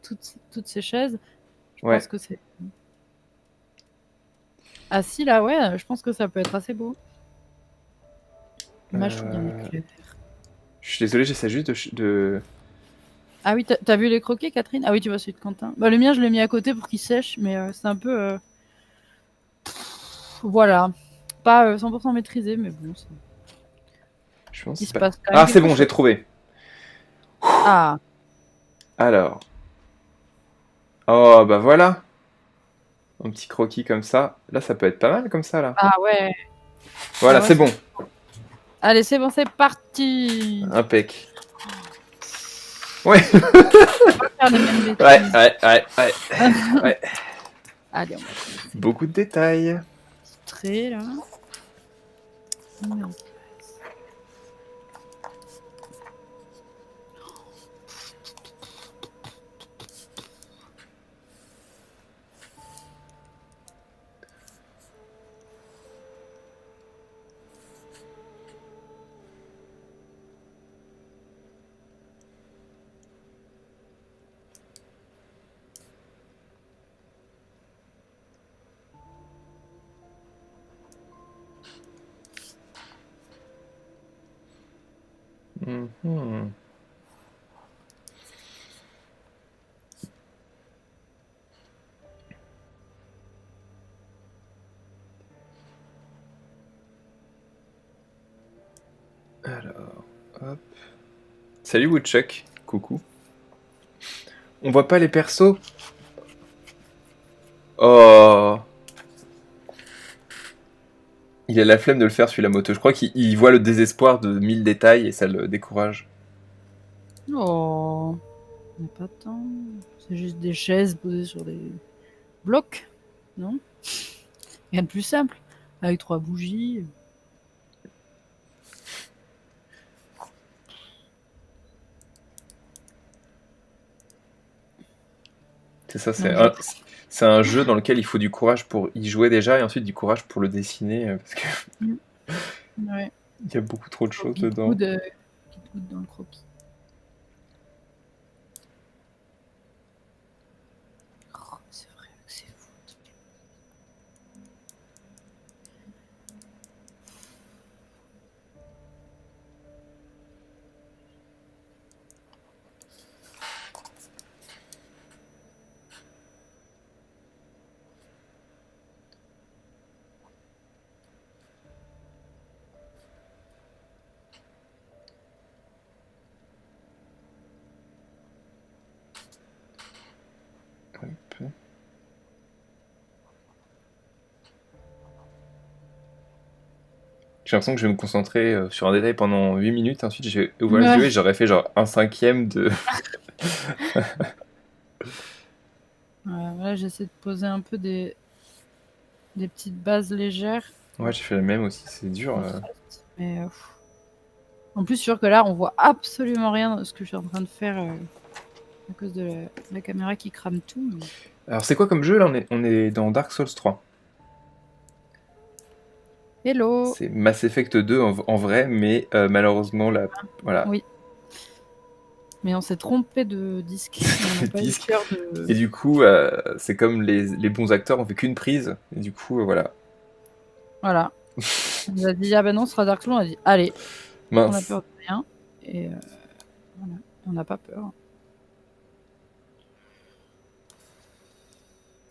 ces chaises, je Ouais. pense que c'est. Assis là, ouais, je pense que ça peut être assez beau. Dommage, faut bien Euh, éclairer. Je suis désolé, j'essaie juste de... Ah oui, t'as vu les croquis, Catherine? Ah oui, tu vois celui de Quentin. Bah, le mien, je l'ai mis à côté pour qu'il sèche, mais c'est un peu. Voilà. Pas 100% maîtrisé, mais bon, Je pense il que se c'est pas... passe quand même Ah, c'est quelque bon, j'ai chose. trouvé. Ah, Alors. Oh, bah voilà. Un petit croquis comme ça. Là, ça peut être pas mal comme ça, là. ah ouais. Ah Voilà, ouais, c'est bon. allez, c'est bon, c'est parti. Impec. Ouais, On va faire les mêmes ouais, bêtises. ouais. Ouais. Allez, on va commencer. Beaucoup de détails. Trait là. Non. Mhm. Alors, hop. Salut Woodchuck. Coucou. On voit pas les persos. Oh. Il a la flemme de le faire, celui-la moto. Je crois qu'il voit le désespoir de 1000 détails et ça le décourage. Oh, on n'a pas de temps. C'est juste des chaises posées sur des blocs, non? Rien de plus simple, avec 3 bougies. C'est ça, Donc j'ai c'est un jeu dans lequel il faut du courage pour y jouer déjà et ensuite du courage pour le dessiner parce qu'il ouais, y a beaucoup trop de choses petite dedans. goutte dans le croquis. Oh, c'est vrai que c'est fou. Hop. J'ai l'impression que je vais me concentrer sur un détail pendant 8 minutes, ensuite j'ai ouvert les Ouais. yeux et j'aurais fait genre 1/5 de... Là, j'essaie de poser un peu des petites bases légères. Ouais, j'ai fait le même aussi, c'est dur. Mais en plus, sûr que là, on voit absolument rien de ce que je suis en train de faire à cause de la caméra qui crame tout. Mais... Alors c'est quoi comme jeu là? On est dans Dark Souls 3. Hello. C'est Mass Effect 2 en vrai, mais malheureusement là, voilà. Oui. Mais on s'est trompé de disque. On n'a pas eu le Disque. cœur de... Et du coup, c'est comme les bons acteurs, on fait qu'une prise. Et du coup, voilà. Voilà. On nous a dit, ah ben non, ce sera Dark Souls. On a dit, allez, on a Mince. peur de rien. Et voilà, on n'a pas peur.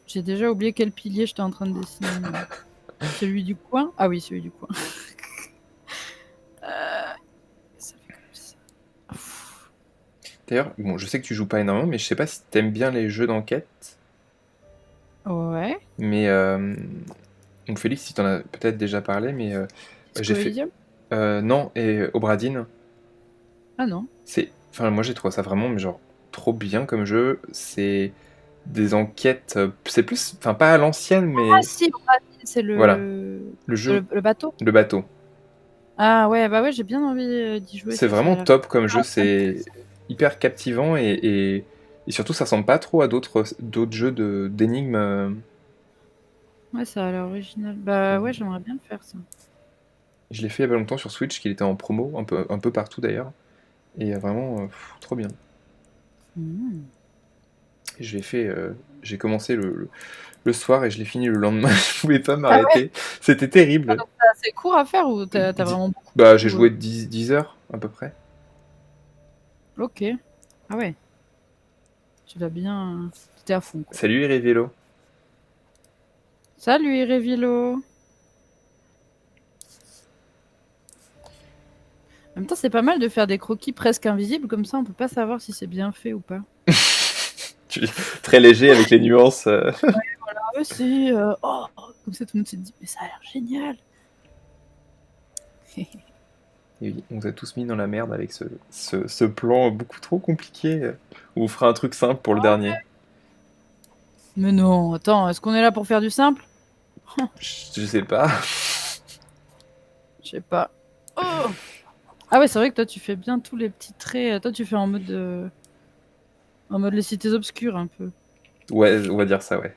J'ai déjà oublié quel pilier j'étais en train de dessiner. Celui du coin? Ah oui, celui du coin. Ça fait comme ça. D'ailleurs, bon, je sais que tu joues pas énormément, mais je sais pas si t'aimes bien les jeux d'enquête. Ouais. Mais donc Félix, si t'en as peut-être déjà parlé, mais j'ai fait Disco non et Obradine. Ah non. Enfin, moi j'ai trouvé ça vraiment, mais genre trop bien comme jeu. C'est des enquêtes, c'est plus, enfin pas à l'ancienne, mais Ah si, c'est voilà, le jeu, le bateau. le bateau. Ah ouais, bah ouais, j'ai bien envie d'y jouer. C'est Ça a vraiment l'air top comme jeu, super c'est intéressant. hyper captivant et surtout ça ressemble pas trop à d'autres jeux d'énigmes. Ouais, ça a l'air original. Bah ouais, j'aimerais bien le faire ça. Je l'ai fait il y a pas longtemps sur Switch, qu'il était en promo, un peu partout d'ailleurs. Et vraiment, trop bien. Mmh. Et j'ai commencé le soir et je l'ai fini le lendemain. Je pouvais pas Ah ouais? m'arrêter. C'était terrible. Donc c'est assez court à faire ou t'as vraiment beaucoup Bah, j'ai joué 10 heures à peu près. Ok. Ah ouais. Tu vas bien... T'étais à fond, quoi. Salut Vélo. Salut, Irevilo. En même temps, c'est pas mal de faire des croquis presque invisibles, comme ça on peut pas savoir si c'est bien fait ou pas. Très léger avec les nuances. Ouais, voilà, c'est... oh, comme ça tout le monde se dit, mais ça a l'air génial. Et oui, on s'est tous mis dans la merde avec ce plan beaucoup trop compliqué. Où on fera un truc simple pour le dernier. Mais non, attends, est-ce qu'on est là pour faire du simple? Je sais pas. Je sais pas. Oh, ah ouais, c'est vrai que toi tu fais bien tous les petits traits. Toi tu fais en mode les cités obscures un peu. Ouais, on va dire ça, ouais.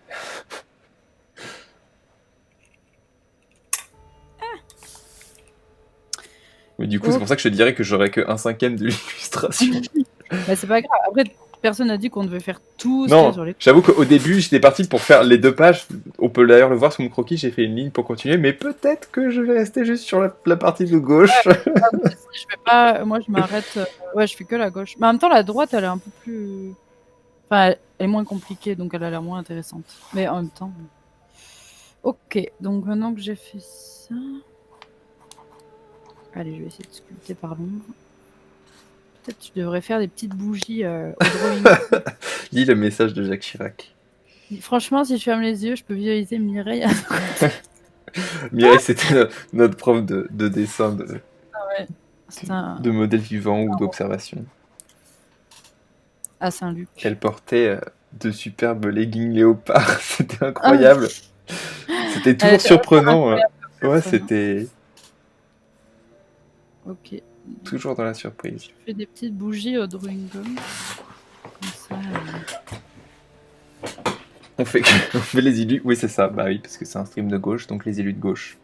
Mais du coup, c'est pour ça que je te dirais que j'aurais que 1/5 de l'illustration. Bah c'est pas grave. Après, personne n'a dit qu'on devait faire tout ce qu'il y a Non, sur les... j'avoue qu'au début, j'étais parti pour faire les 2 pages. On peut d'ailleurs le voir sur mon croquis, j'ai fait une ligne pour continuer, mais peut-être que je vais rester juste sur la partie de gauche. Ouais, je fais pas... Moi je m'arrête... Ouais, je fais que la gauche. Mais en même temps, la droite, elle est un peu plus... Enfin, elle est moins compliquée, donc elle a l'air moins intéressante. Mais en même temps... Ok, donc maintenant que j'ai fait ça... Allez, je vais essayer de sculpter par l'ombre. Peut-être que tu devrais faire des petites bougies au drawing. Lis le message de Jacques Chirac. Franchement, si je ferme les yeux, je peux visualiser Mireille. Mireille, c'était notre prof de dessin, Ah ouais, c'est un de modèle vivant ou d'observation. à Saint-Luc. Elle portait de superbes leggings léopard. C'était Ah, incroyable. C'était elle toujours était vraiment surprenant. incroyable comme Ouais, personne, hein. c'était Ok. toujours dans la surprise. Je fais des petites bougies au drawing gum. Comme ça. On fait, on fait les élus. Oui, c'est ça. Bah oui, parce que c'est un stream de gauche, donc les élus de gauche.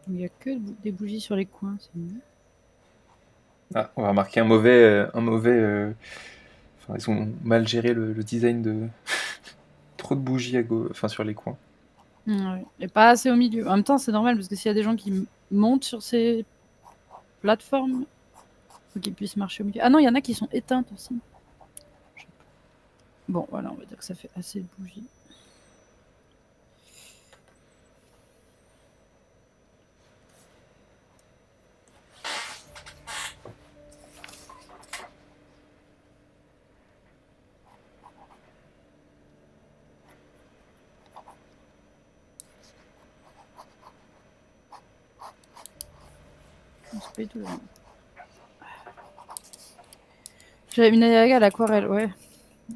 Il n'y a que des bougies sur les coins, c'est mieux. Ah, on va remarquer un mauvais. Enfin, ils ont mal géré le design de trop de bougies enfin sur les coins. Ouais. Et pas assez au milieu. En même temps, c'est normal parce que s'il y a des gens qui montent sur ces plateformes, il faut qu'ils puissent marcher au milieu. Ah non, il y en a qui sont éteintes aussi. Bon, voilà, on va dire que ça fait assez de bougies. C'est pas du tout là. J'avais une Ayaga à l'aquarelle, ouais.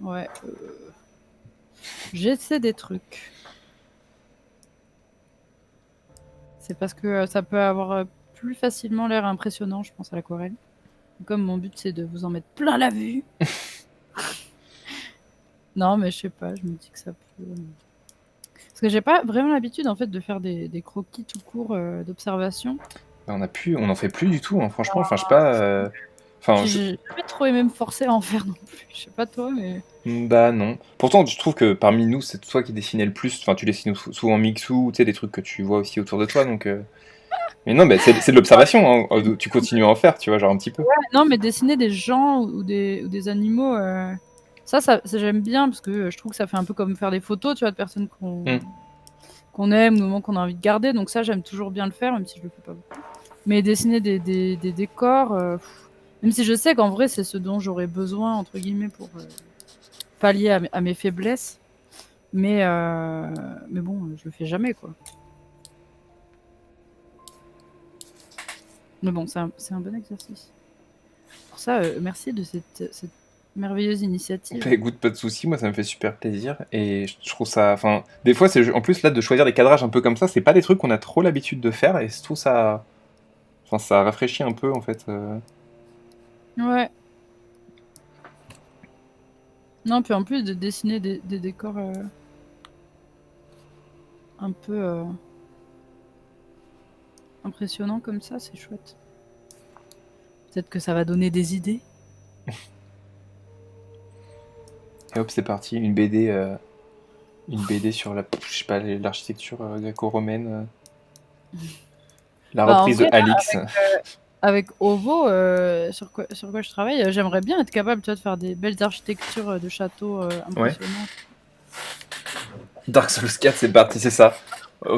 Ouais. J'essaie des trucs. C'est parce que ça peut avoir plus facilement l'air impressionnant, je pense, à l'aquarelle. Comme mon but, c'est de vous en mettre plein la vue. Non, mais je sais pas, je me dis que ça peut. Parce que j'ai pas vraiment l'habitude, en fait, de faire des croquis tout court d'observation. Bah, on en fait plus du tout, hein, franchement. Enfin, je sais pas. Enfin, Puis j'ai jamais trop aimé me forcer à en faire non plus. Je sais pas toi, mais. bah non. Pourtant, je trouve que parmi nous, c'est toi qui dessinais le plus. Enfin, tu dessines souvent Mixou, tu sais, des trucs que tu vois aussi autour de toi. Donc, mais non, mais c'est de l'observation. Hein. Tu continues à en faire, tu vois, genre un petit peu. Ouais, non, mais dessiner des gens ou des animaux, ça j'aime bien parce que je trouve que ça fait un peu comme faire des photos, tu vois, de personnes Mm. qu'on aime, ou moments qu'on a envie de garder. Donc ça, j'aime toujours bien le faire, même si je le fais pas beaucoup. Mais dessiner des décors, même si je sais qu'en vrai, c'est ce dont j'aurais besoin, entre guillemets, pour pallier à mes faiblesses. Mais bon, je le fais jamais, quoi. Mais bon, c'est un bon exercice. Pour ça, merci de cette merveilleuse initiative. Bah, écoute, pas de soucis, moi ça me fait super plaisir et je trouve ça. Enfin, des fois, c'est en plus là de choisir des cadrages un peu comme ça, c'est pas des trucs qu'on a trop l'habitude de faire et je trouve ça. Enfin, ça rafraîchit un peu en fait. Ouais. Non, puis en plus de dessiner des décors un peu impressionnants comme ça, c'est chouette. Peut-être que ça va donner des idées. Et hop, c'est parti, une BD sur la, je sais pas, l'architecture gréco-romaine, la Bah, en reprise de vrai, là, Alix. avec Ovo, sur quoi je travaille, j'aimerais bien être capable, tu vois, de faire des belles architectures de châteaux Ouais. impressionnantes. Dark Souls 4, c'est parti, c'est ça.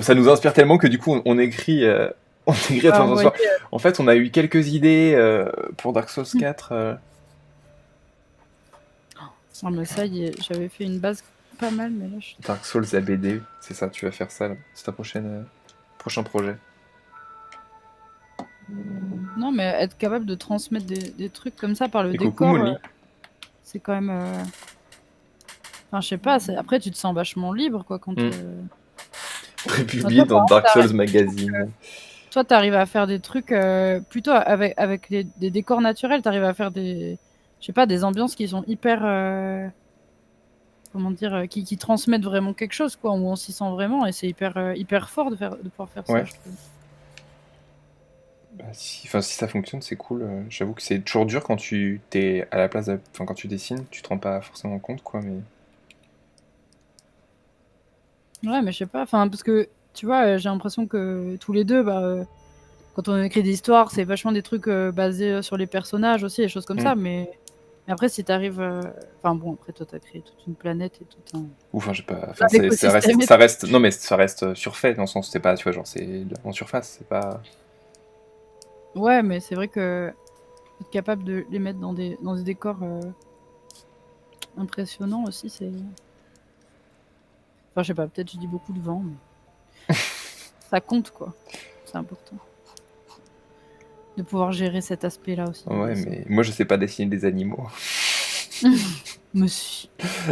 Ça nous inspire tellement que du coup, on écrit. On écrit à Bah, temps en envoyer, soir. En fait, on a eu quelques idées pour Dark Souls 4. Non, mais ça y est, j'avais fait une base pas mal, mais là, Dark Souls la BD, c'est ça, tu vas faire ça, là. C'est ta prochain projet. Non, mais être capable de transmettre des trucs comme ça par le Et coucou décor, Molly. c'est quand même. Enfin, je sais pas, après, tu te sens vachement libre, quoi, quand. Mm. Enfin, Prépublié dans Dark Souls Magazine. toi, t'arrives à faire des trucs plutôt avec des décors naturels, t'arrives à faire je sais pas, des ambiances qui sont hyper, comment dire, qui transmettent vraiment quelque chose, quoi, où on s'y sent vraiment, et c'est hyper fort de pouvoir faire ça, Ouais. je trouve. Bah, si ça fonctionne, c'est cool. J'avoue que c'est toujours dur quand tu t'es à la place enfin, quand tu dessines, tu te rends pas forcément compte, quoi, mais. Ouais, mais je sais pas, enfin, parce que, tu vois, j'ai l'impression que tous les deux, quand on écrit des histoires, c'est vachement des trucs basés sur les personnages aussi, des choses comme Mm. ça, mais Mais après, si t'arrives. Enfin bon, après, toi, t'as créé toute une planète et tout un. Enfin, j'ai pas. Enfin, L'écosystème et ça tout. reste. Non, mais ça reste surfait dans le sens, c'est pas, tu vois, genre, c'est en surface, c'est pas. Ouais, mais c'est vrai que être capable de les mettre dans des décors impressionnants aussi, c'est. Enfin, je sais pas, peut-être je dis beaucoup de vent, mais ça compte, quoi. C'est important. De pouvoir gérer cet aspect-là aussi du Ouais, dessin. mais moi, je sais pas dessiner des animaux. Monsieur.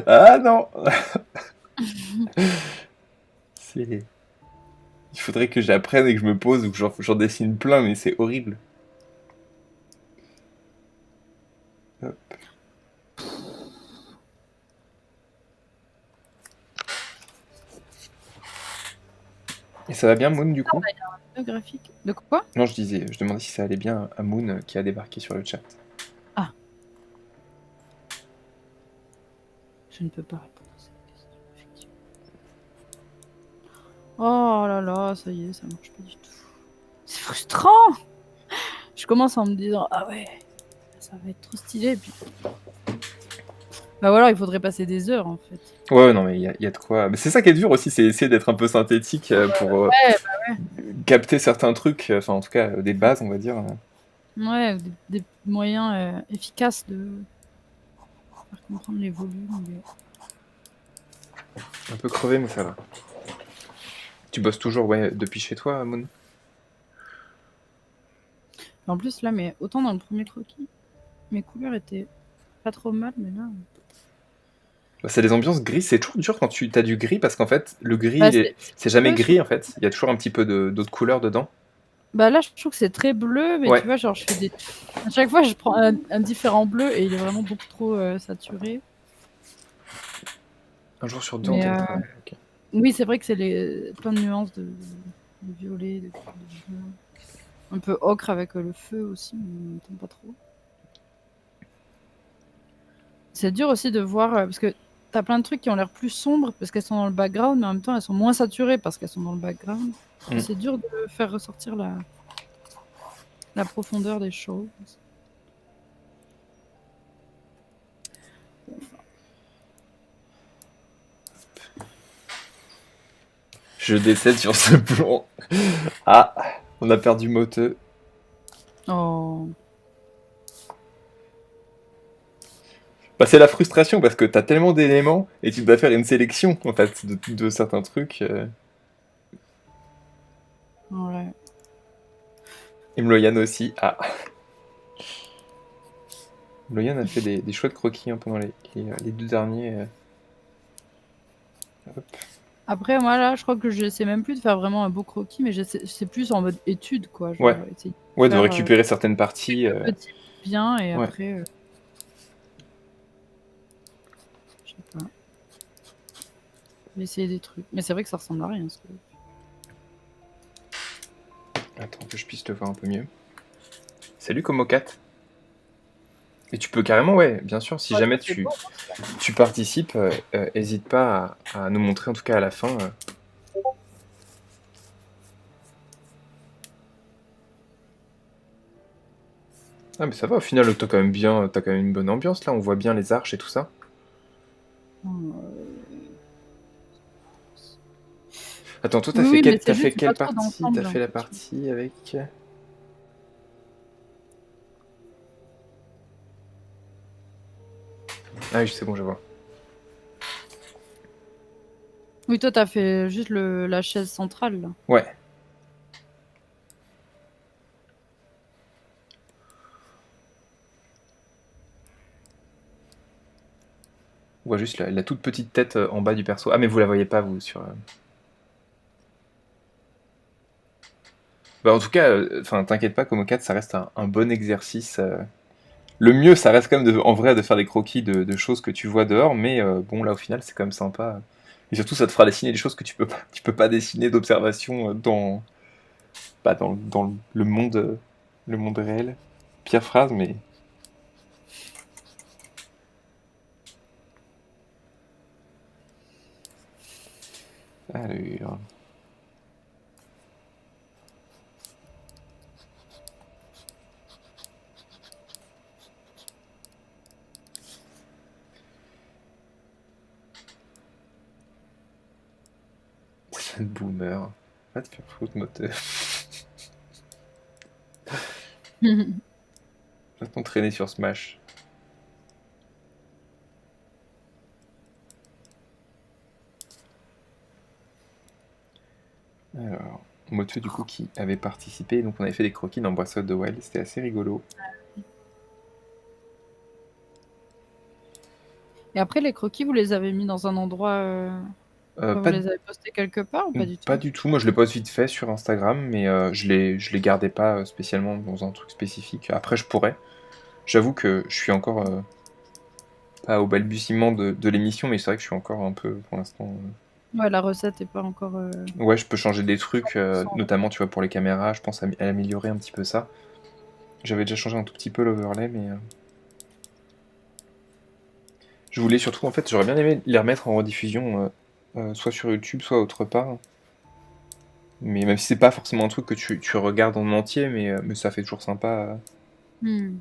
Ah non! C'est. Il faudrait que j'apprenne et que je me pose ou que j'en dessine plein, mais c'est horrible. Hop. Et ça va bien, Moon, du coup? Le graphique. De quoi? Non, je demandais si ça allait bien à Moon qui a débarqué sur le chat. Ah, je ne peux pas répondre à cette question, effectivement. Oh là là, ça y est, ça marche pas du tout. C'est frustrant! Je commence en me disant, ah ouais, ça va être trop stylé, et puis. Bah voilà, il faudrait passer des heures en fait. Ouais, non, mais il y a de quoi. Mais c'est ça qui est dur aussi, c'est essayer d'être un peu synthétique pour Ouais, capter certains trucs, enfin, en tout cas, des bases, on va dire. ouais, des moyens efficaces de faire comprendre les volumes. Un peu crevé, mais ça va. Tu bosses toujours, ouais, depuis chez toi, Moon? En plus, là, mais autant dans le premier croquis, mes couleurs étaient pas trop mal, mais là. Bah, c'est des ambiances gris, c'est toujours dur quand tu as du gris parce qu'en fait, le gris, Bah, c'est jamais bleu, gris en fait. Il y a toujours un petit peu d'autres couleurs dedans. bah là, je trouve que c'est très bleu, mais Ouais, tu vois, genre, je fais des. À chaque fois, je prends un différent bleu et il est vraiment beaucoup trop saturé. un jour sur deux en Mais télétravail. Ok. oui, c'est vrai que c'est plein de nuances de violet, de bleu. Un peu ocre avec le feu aussi, mais on n'entend pas trop. C'est dur aussi de voir, parce que t'as plein de trucs qui ont l'air plus sombres parce qu'elles sont dans le background, mais en même temps elles sont moins saturées parce qu'elles sont dans le background. Et Mm. c'est dur de faire ressortir la profondeur des choses. Je décède sur ce plan. Ah, on a perdu Moteux. Oh. Bah, c'est la frustration parce que t'as tellement d'éléments et tu dois faire une sélection en fait de certains trucs. Ouais. Et Mloyan aussi. Ah, Mloyan a fait des chouettes croquis hein, pendant les deux derniers. Hop. Après, moi là, je crois que j'essaie même plus de faire vraiment un beau croquis, mais c'est plus en mode étude, quoi. Ouais, Genre, essayer de ouais, de faire récupérer certaines parties. quelques petits biens et Ouais. après, je sais pas, essayer des trucs. Mais c'est vrai que ça ressemble à rien. Attends que je puisse te voir un peu mieux. Salut Komokat. Et tu peux carrément, ouais, bien sûr, si Ouais, jamais ça fait beau. tu participes, hésite pas à nous montrer en tout cas à la fin. Ah mais ça va, au final, t'as quand même t'as quand même une bonne ambiance là, on voit bien les arches et tout ça. Attends, toi Oui, mais t'as c'est fait juste, quelle pas trop partie? T'as d'ensemble, en fait la fait. partie avec... Ah oui, c'est bon, je vois. Oui, toi, t'as fait juste la chaise centrale, là. Ouais. On voit juste la toute petite tête en bas du perso. Ah mais vous la voyez pas vous sur... Bah en tout cas, enfin t'inquiète pas, Komokat, ça reste un bon exercice. Le mieux, ça reste quand même en vrai de faire des croquis de choses que tu vois dehors, mais bon là au final c'est quand même sympa. Et surtout ça te fera dessiner des choses que tu peux pas dessiner d'observation dans le monde réel. Pire phrase, mais... Allez, Boomer. Va te faire foutre, moteur. Va t'entraîner sur Smash. Alors, Moteux du coup qui avait participé, donc on avait fait des croquis dans Breath of the Wild, c'était assez rigolo. Et après, les croquis, vous les avez mis dans un endroit. Vous Pas, les avez postés quelque part ou pas du tout? pas du tout, moi je les poste vite fait sur Instagram, mais je les gardais pas spécialement dans un truc spécifique. Après je pourrais. J'avoue que je suis encore pas au balbutiement de l'émission, mais c'est vrai que je suis encore un peu pour l'instant. Ouais, la recette est pas encore. Ouais, je peux changer des trucs, 100%. notamment tu vois pour les caméras, je pense à améliorer un petit peu ça. J'avais déjà changé un tout petit peu l'overlay, mais je voulais surtout, en fait, j'aurais bien aimé les remettre en rediffusion, soit sur YouTube, soit autre part. Mais même si c'est pas forcément un truc que tu regardes en entier, mais ça fait toujours sympa. Hmm.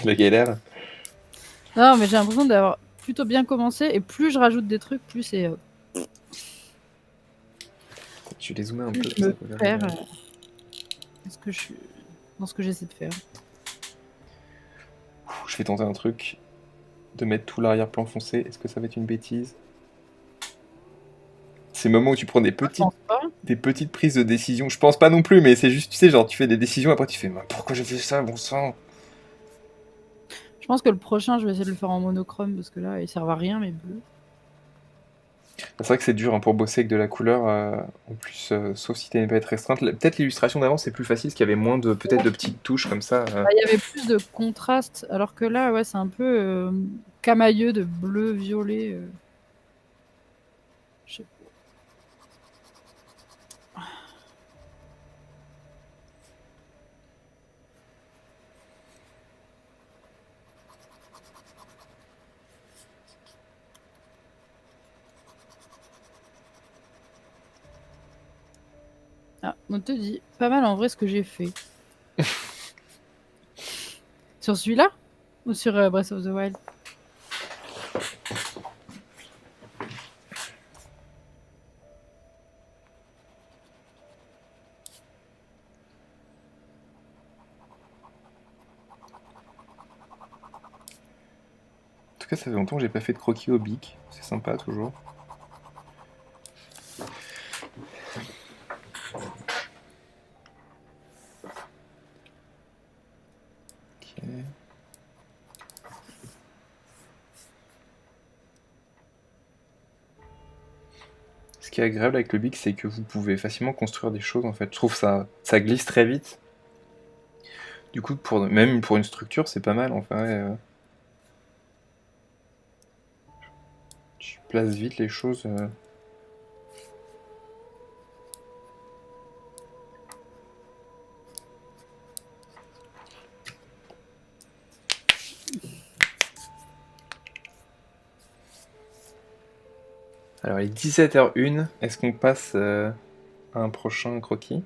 La galère. Non, mais j'ai l'impression d'avoir plutôt bien commencé, et plus je rajoute des trucs, plus c'est. Je vais les zoomer un Plus peu. je Ça me peut l'air perds bien. dans ce que j'essaie de faire. Je vais tenter un truc de mettre tout l'arrière-plan foncé. Est-ce que ça va être une bêtise? Ces moments où tu prends Je pense pas. des petites prises de décision. Je pense pas non plus, mais c'est juste, tu sais, genre tu fais des décisions, après tu fais, mais pourquoi j'ai fait ça, bon sang? Je pense que le prochain, je vais essayer de le faire en monochrome parce que là, il servent à rien, mes bleus. C'est vrai que c'est dur hein, pour bosser avec de la couleur, en plus, sauf si t'aimes pas être restreinte. Peut-être l'illustration d'avant c'est plus facile, parce qu'il y avait moins de peut-être de petites touches comme ça. Bah, il y avait plus de contraste, alors que là, ouais, c'est un peu camailleux de bleu, violet. Je sais pas. Ah, on te dit, pas mal en vrai ce que j'ai fait. Sur celui-là? Ou sur Breath of the Wild? En tout cas, ça fait longtemps que j'ai pas fait de croquis au bic. C'est sympa toujours. Ok. Ce qui est agréable avec le bic, c'est que vous pouvez facilement construire des choses en fait. Je trouve ça glisse très vite. Du coup, même pour une structure, c'est pas mal en fait. Tu places vite les choses. Alors, il est 17h01. Est-ce qu'on passe à un prochain croquis?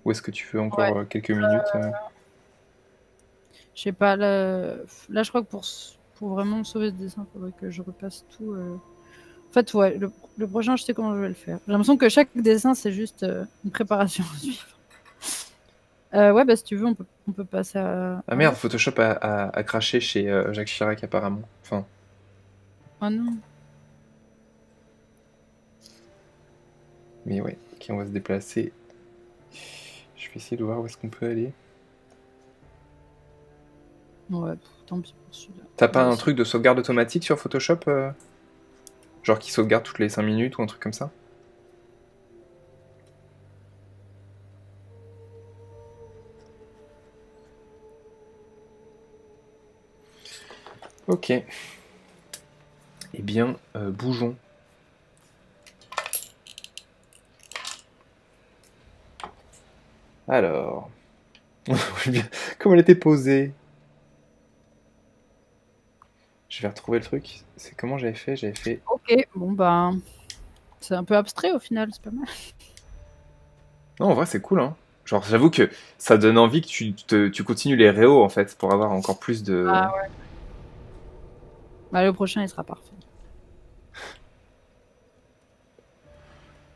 Ou est-ce que tu veux encore Ouais. quelques minutes Je sais pas, là, je crois que pour vraiment sauver ce dessin, il faudrait que je repasse tout. En fait, ouais, le prochain, je sais comment je vais le faire. J'ai l'impression que chaque dessin, c'est juste une préparation à suivre. Ouais, bah si tu veux, on peut passer à. Ah merde, Photoshop a craché chez Jacques Chirac apparemment. Enfin, Oh non. mais ouais, ok, on va se déplacer. Je vais essayer de voir où est-ce qu'on peut aller. Ouais, tant pis pour celui-là. T'as pas un truc de sauvegarde automatique sur Photoshop genre qui sauvegarde toutes les 5 minutes ou un truc comme ça? Ok. Eh bien, bougeons. Alors. Comme elle était posée. Je vais retrouver le truc. C'est comment j'avais fait? J'avais fait. Ok, bon bah. C'est un peu abstrait au final, c'est pas mal. Non, en vrai, c'est cool, hein. Genre, j'avoue que ça donne envie que tu continues les réos, en fait, pour avoir encore plus de. Ah ouais. Bah, le prochain, il sera parfait.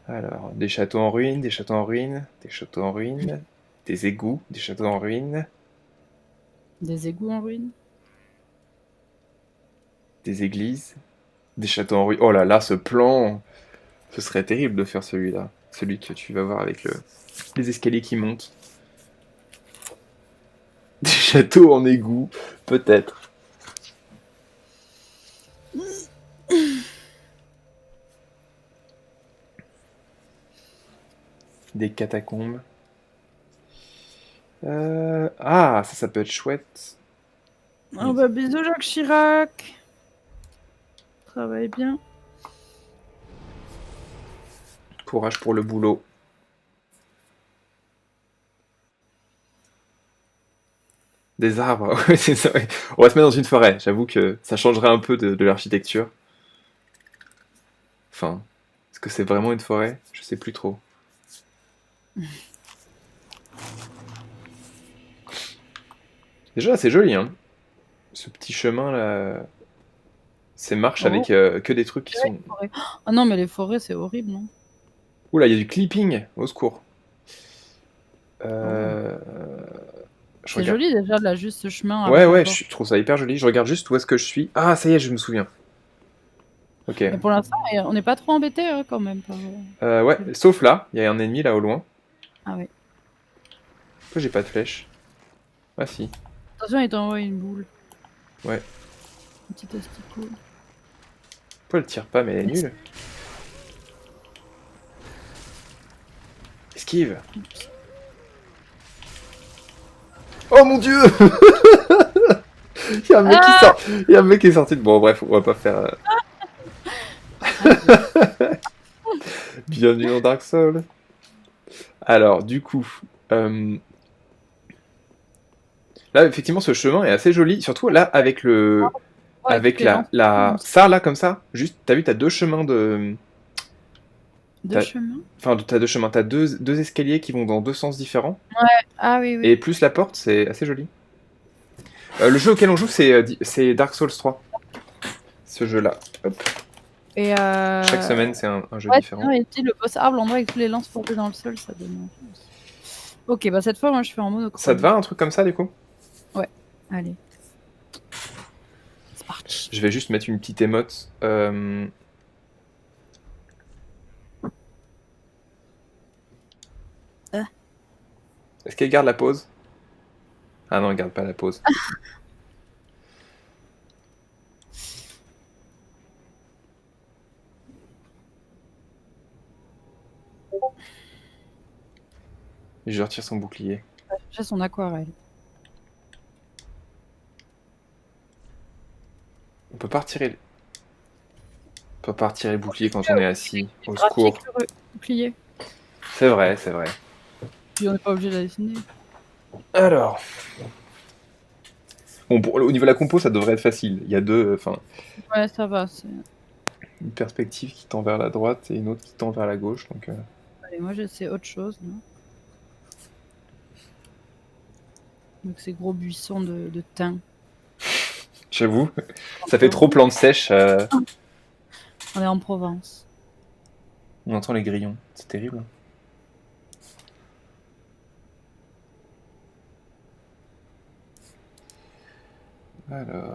Alors, des châteaux en ruine, des châteaux en ruine, des châteaux en ruine, des égouts, des châteaux en ruine, Des égouts en ruine. des églises, des châteaux en ruine. Oh là là, ce plan! Ce serait terrible de faire celui-là. Celui que tu vas voir avec les escaliers qui montent. Des châteaux en égout, peut-être. Des catacombes. Ah, ça peut être chouette. Oh bah, bisous, Jacques Chirac. Travaille bien. Courage pour le boulot. Des arbres, ouais, c'est ça. Ouais. On va se mettre dans une forêt. J'avoue que ça changerait un peu de l'architecture. Enfin, est-ce que c'est vraiment une forêt? Je sais plus trop. Déjà, c'est joli, hein. Ce petit chemin là, ces marches Oh, avec que des trucs qui ouais, sont. forêt. Ah non, mais les forêts, c'est horrible, non? Oula, il y a du clipping. Au secours. Oh. Euh, Je C'est regarde. joli déjà, là, juste ce chemin Ouais, avec la ouais, porte. je trouve ça hyper joli. Je regarde juste où est-ce que je suis. Ah, ça y est, je me souviens. Ok. Mais pour l'instant, on n'est pas trop embêté quand même. Ouais, sauf là, il y a un ennemi là au loin. Ah ouais. Pourquoi j'ai pas de flèche? Ah si. Attention, il t'envoie une boule. Ouais. Un petit asticot. Pourquoi elle tire pas, mais elle est nulle? Esquive. Oh mon dieu! Il y a un mec qui Ah, sort. Il y a un mec qui est sorti de. Bon, bref, on va pas faire. Bienvenue dans Dark Souls. Alors, du coup. euh, Là, effectivement, ce chemin est assez joli. Surtout là, avec le. ouais, avec toutes Avec les lances. ça, là, comme ça. Juste, t'as vu, t'as deux chemins de. Deux T'as... chemins. Enfin, t'as deux chemins. T'as deux escaliers qui vont dans deux sens différents. Ah oui, Et oui. plus la porte, c'est assez joli. Le jeu auquel on joue, c'est Dark Souls 3. Ce jeu-là. Hop. Et Chaque semaine, c'est un jeu ouais, différent. sinon, il dit le boss arbre, l'endroit avec tous les lances portées dans le sol, ça donne envie. Ok, bah cette fois, moi, je fais en Ça monochrome. te va, un truc comme ça, du coup? Ouais, allez. C'est parti. Je vais juste mettre une petite émote. Ah. Est-ce qu'elle garde la pause? Ah non, elle garde pas la pause. Je retire son bouclier. J'ai son aquarelle. On peut pas retirer. On peut pas retirer le bouclier quand on est assis. Au Graphique, secours. le bouclier. C'est vrai, c'est vrai. Puis on n'est pas obligé de la dessiner. Alors. Bon, au niveau de la compo, ça devrait être facile. Il y a deux. Enfin, Ouais, ça va. une perspective qui tend vers la droite et une autre qui tend vers la gauche. Donc, Allez, moi, j'essaie autre chose. Là. Donc, ces gros buissons de thym. j'avoue, ça fait trop plante sèche. On est en Provence. On entend les grillons. C'est terrible. Alors.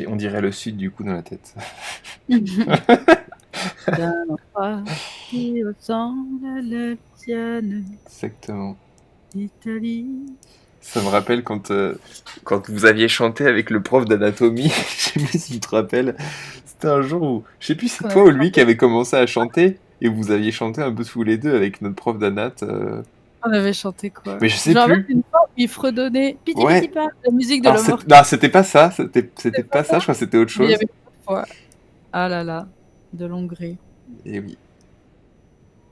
On dirait le sud du coup dans la tête. D'un endroit qui ressemble à la tienne, Exactement. Italie. Ça me rappelle quand vous aviez chanté avec le prof d'anatomie. Je sais plus si tu te rappelles. C'était un jour où, je sais plus si c'est toi ou lui qui avait commencé à chanter et vous aviez chanté un peu tous les deux avec notre prof d'anat. On avait chanté quoi? Mais je sais Genre, plus. une fois, il fredonnait Piti Ouais. Piti Pa, la musique de Alors l'homme mort. non, c'était pas ça. C'était pas ça. Je crois que c'était autre Mais il y chose. avait une fois. Ah là là, de long gré. Et oui.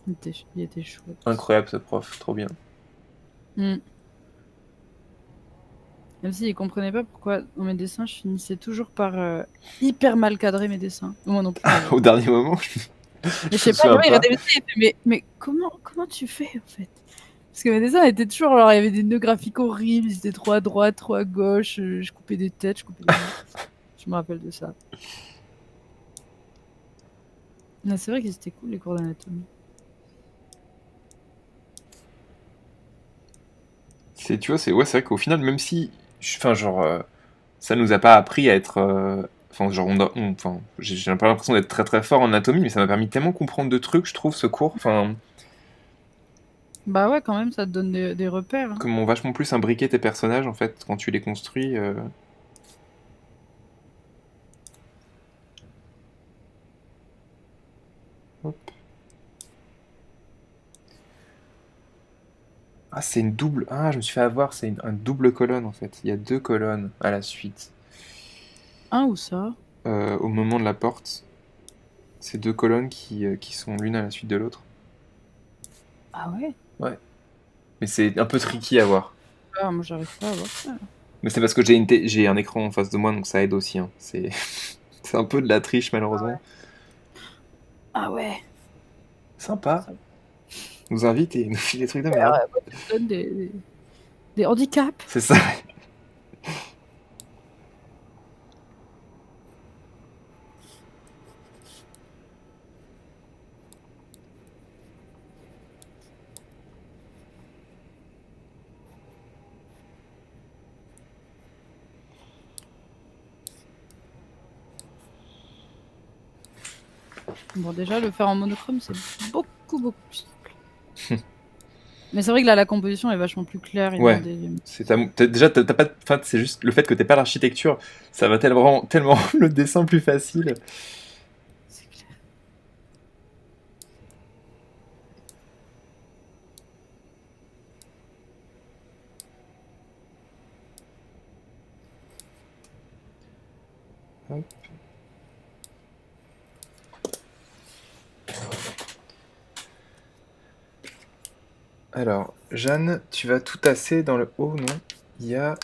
Il était chouette. Incroyable ce prof. Trop bien. Mm. Même s'ils comprenaient pas pourquoi dans mes dessins, je finissais toujours par hyper mal cadrer mes dessins. Moi non plus, d'ailleurs. Au dernier moment, Mais je je sais me pas, il y souviens avait pas. des dessins, il fait, mais comment tu fais, en fait? Parce que mes dessins étaient toujours, alors il y avait des nœuds graphiques horribles, ils étaient trop à droite, trop à gauche, je coupais des têtes, je coupais des mains. Je me rappelle de ça. Mais c'est vrai que c'était cool les cours d'anatomie. Tu vois, c'est vrai qu'au final, même si, enfin, genre, ça nous a pas appris à être, enfin, genre, enfin, j'ai pas l'impression d'être très très fort en anatomie, mais ça m'a permis tellement comprendre de trucs, je trouve, ce cours. Enfin, Bah ouais, quand même, ça te donne des repères. Hein. comment vachement plus imbriquer tes personnages en fait quand tu les construis. Hop. Ah, c'est une double. Ah, je me suis fait avoir, un double colonne en fait. Il y a deux colonnes à la suite. Un ou ça? Au moment de la porte, c'est deux colonnes qui sont l'une à la suite de l'autre. Ah ouais? Ouais. Mais c'est un peu tricky à voir. Ah, moi j'arrive pas à voir ça. Mais c'est parce que j'ai un écran en face de moi, donc ça aide aussi. Hein. C'est un peu de la triche malheureusement. Ah ouais. Sympa. Ça Nous invite et nous file des trucs de ouais, merde. ouais, tu te donnes des handicaps. C'est ça. Bon, déjà, le faire en monochrome, c'est beaucoup plus simple. Mais c'est vrai que là, la composition est vachement plus claire. Il Ouais. demandait... Déjà, t'as pas, enfin, c'est juste le fait que t'aies pas l'architecture, ça va tellement le dessin plus facile. C'est clair. Hop. Alors, Jeanne, tu vas tout tasser dans le haut, non? Il y a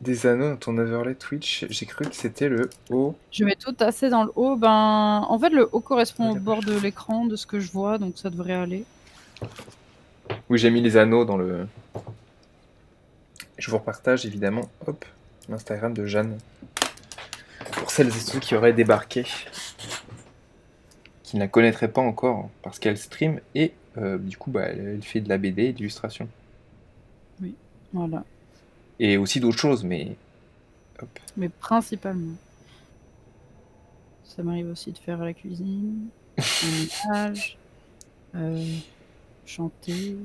des anneaux dans ton overlay Twitch. J'ai cru que c'était le haut. Je mets tout tasser dans le haut. Ben, en fait, le haut correspond Ah, au d'accord. bord de l'écran, de ce que je vois, donc ça devrait aller. Oui, j'ai mis les anneaux dans le. Je vous repartage évidemment, hop, l'Instagram de Jeanne. Pour celles et ceux qui auraient débarqué, qui ne la connaîtraient pas encore, parce qu'elle stream et du coup, bah, elle fait de la BD et de l'illustration. Oui, voilà. Et aussi d'autres choses, mais. Hop. Mais principalement. Ça m'arrive aussi de faire la cuisine, le ménage, chanter.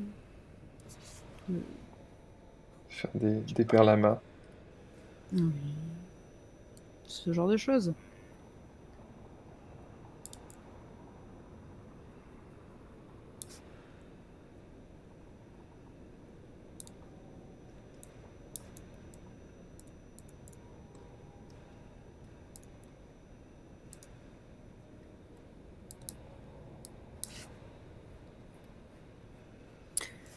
Faire des perlamas. Oui. Ce genre de choses.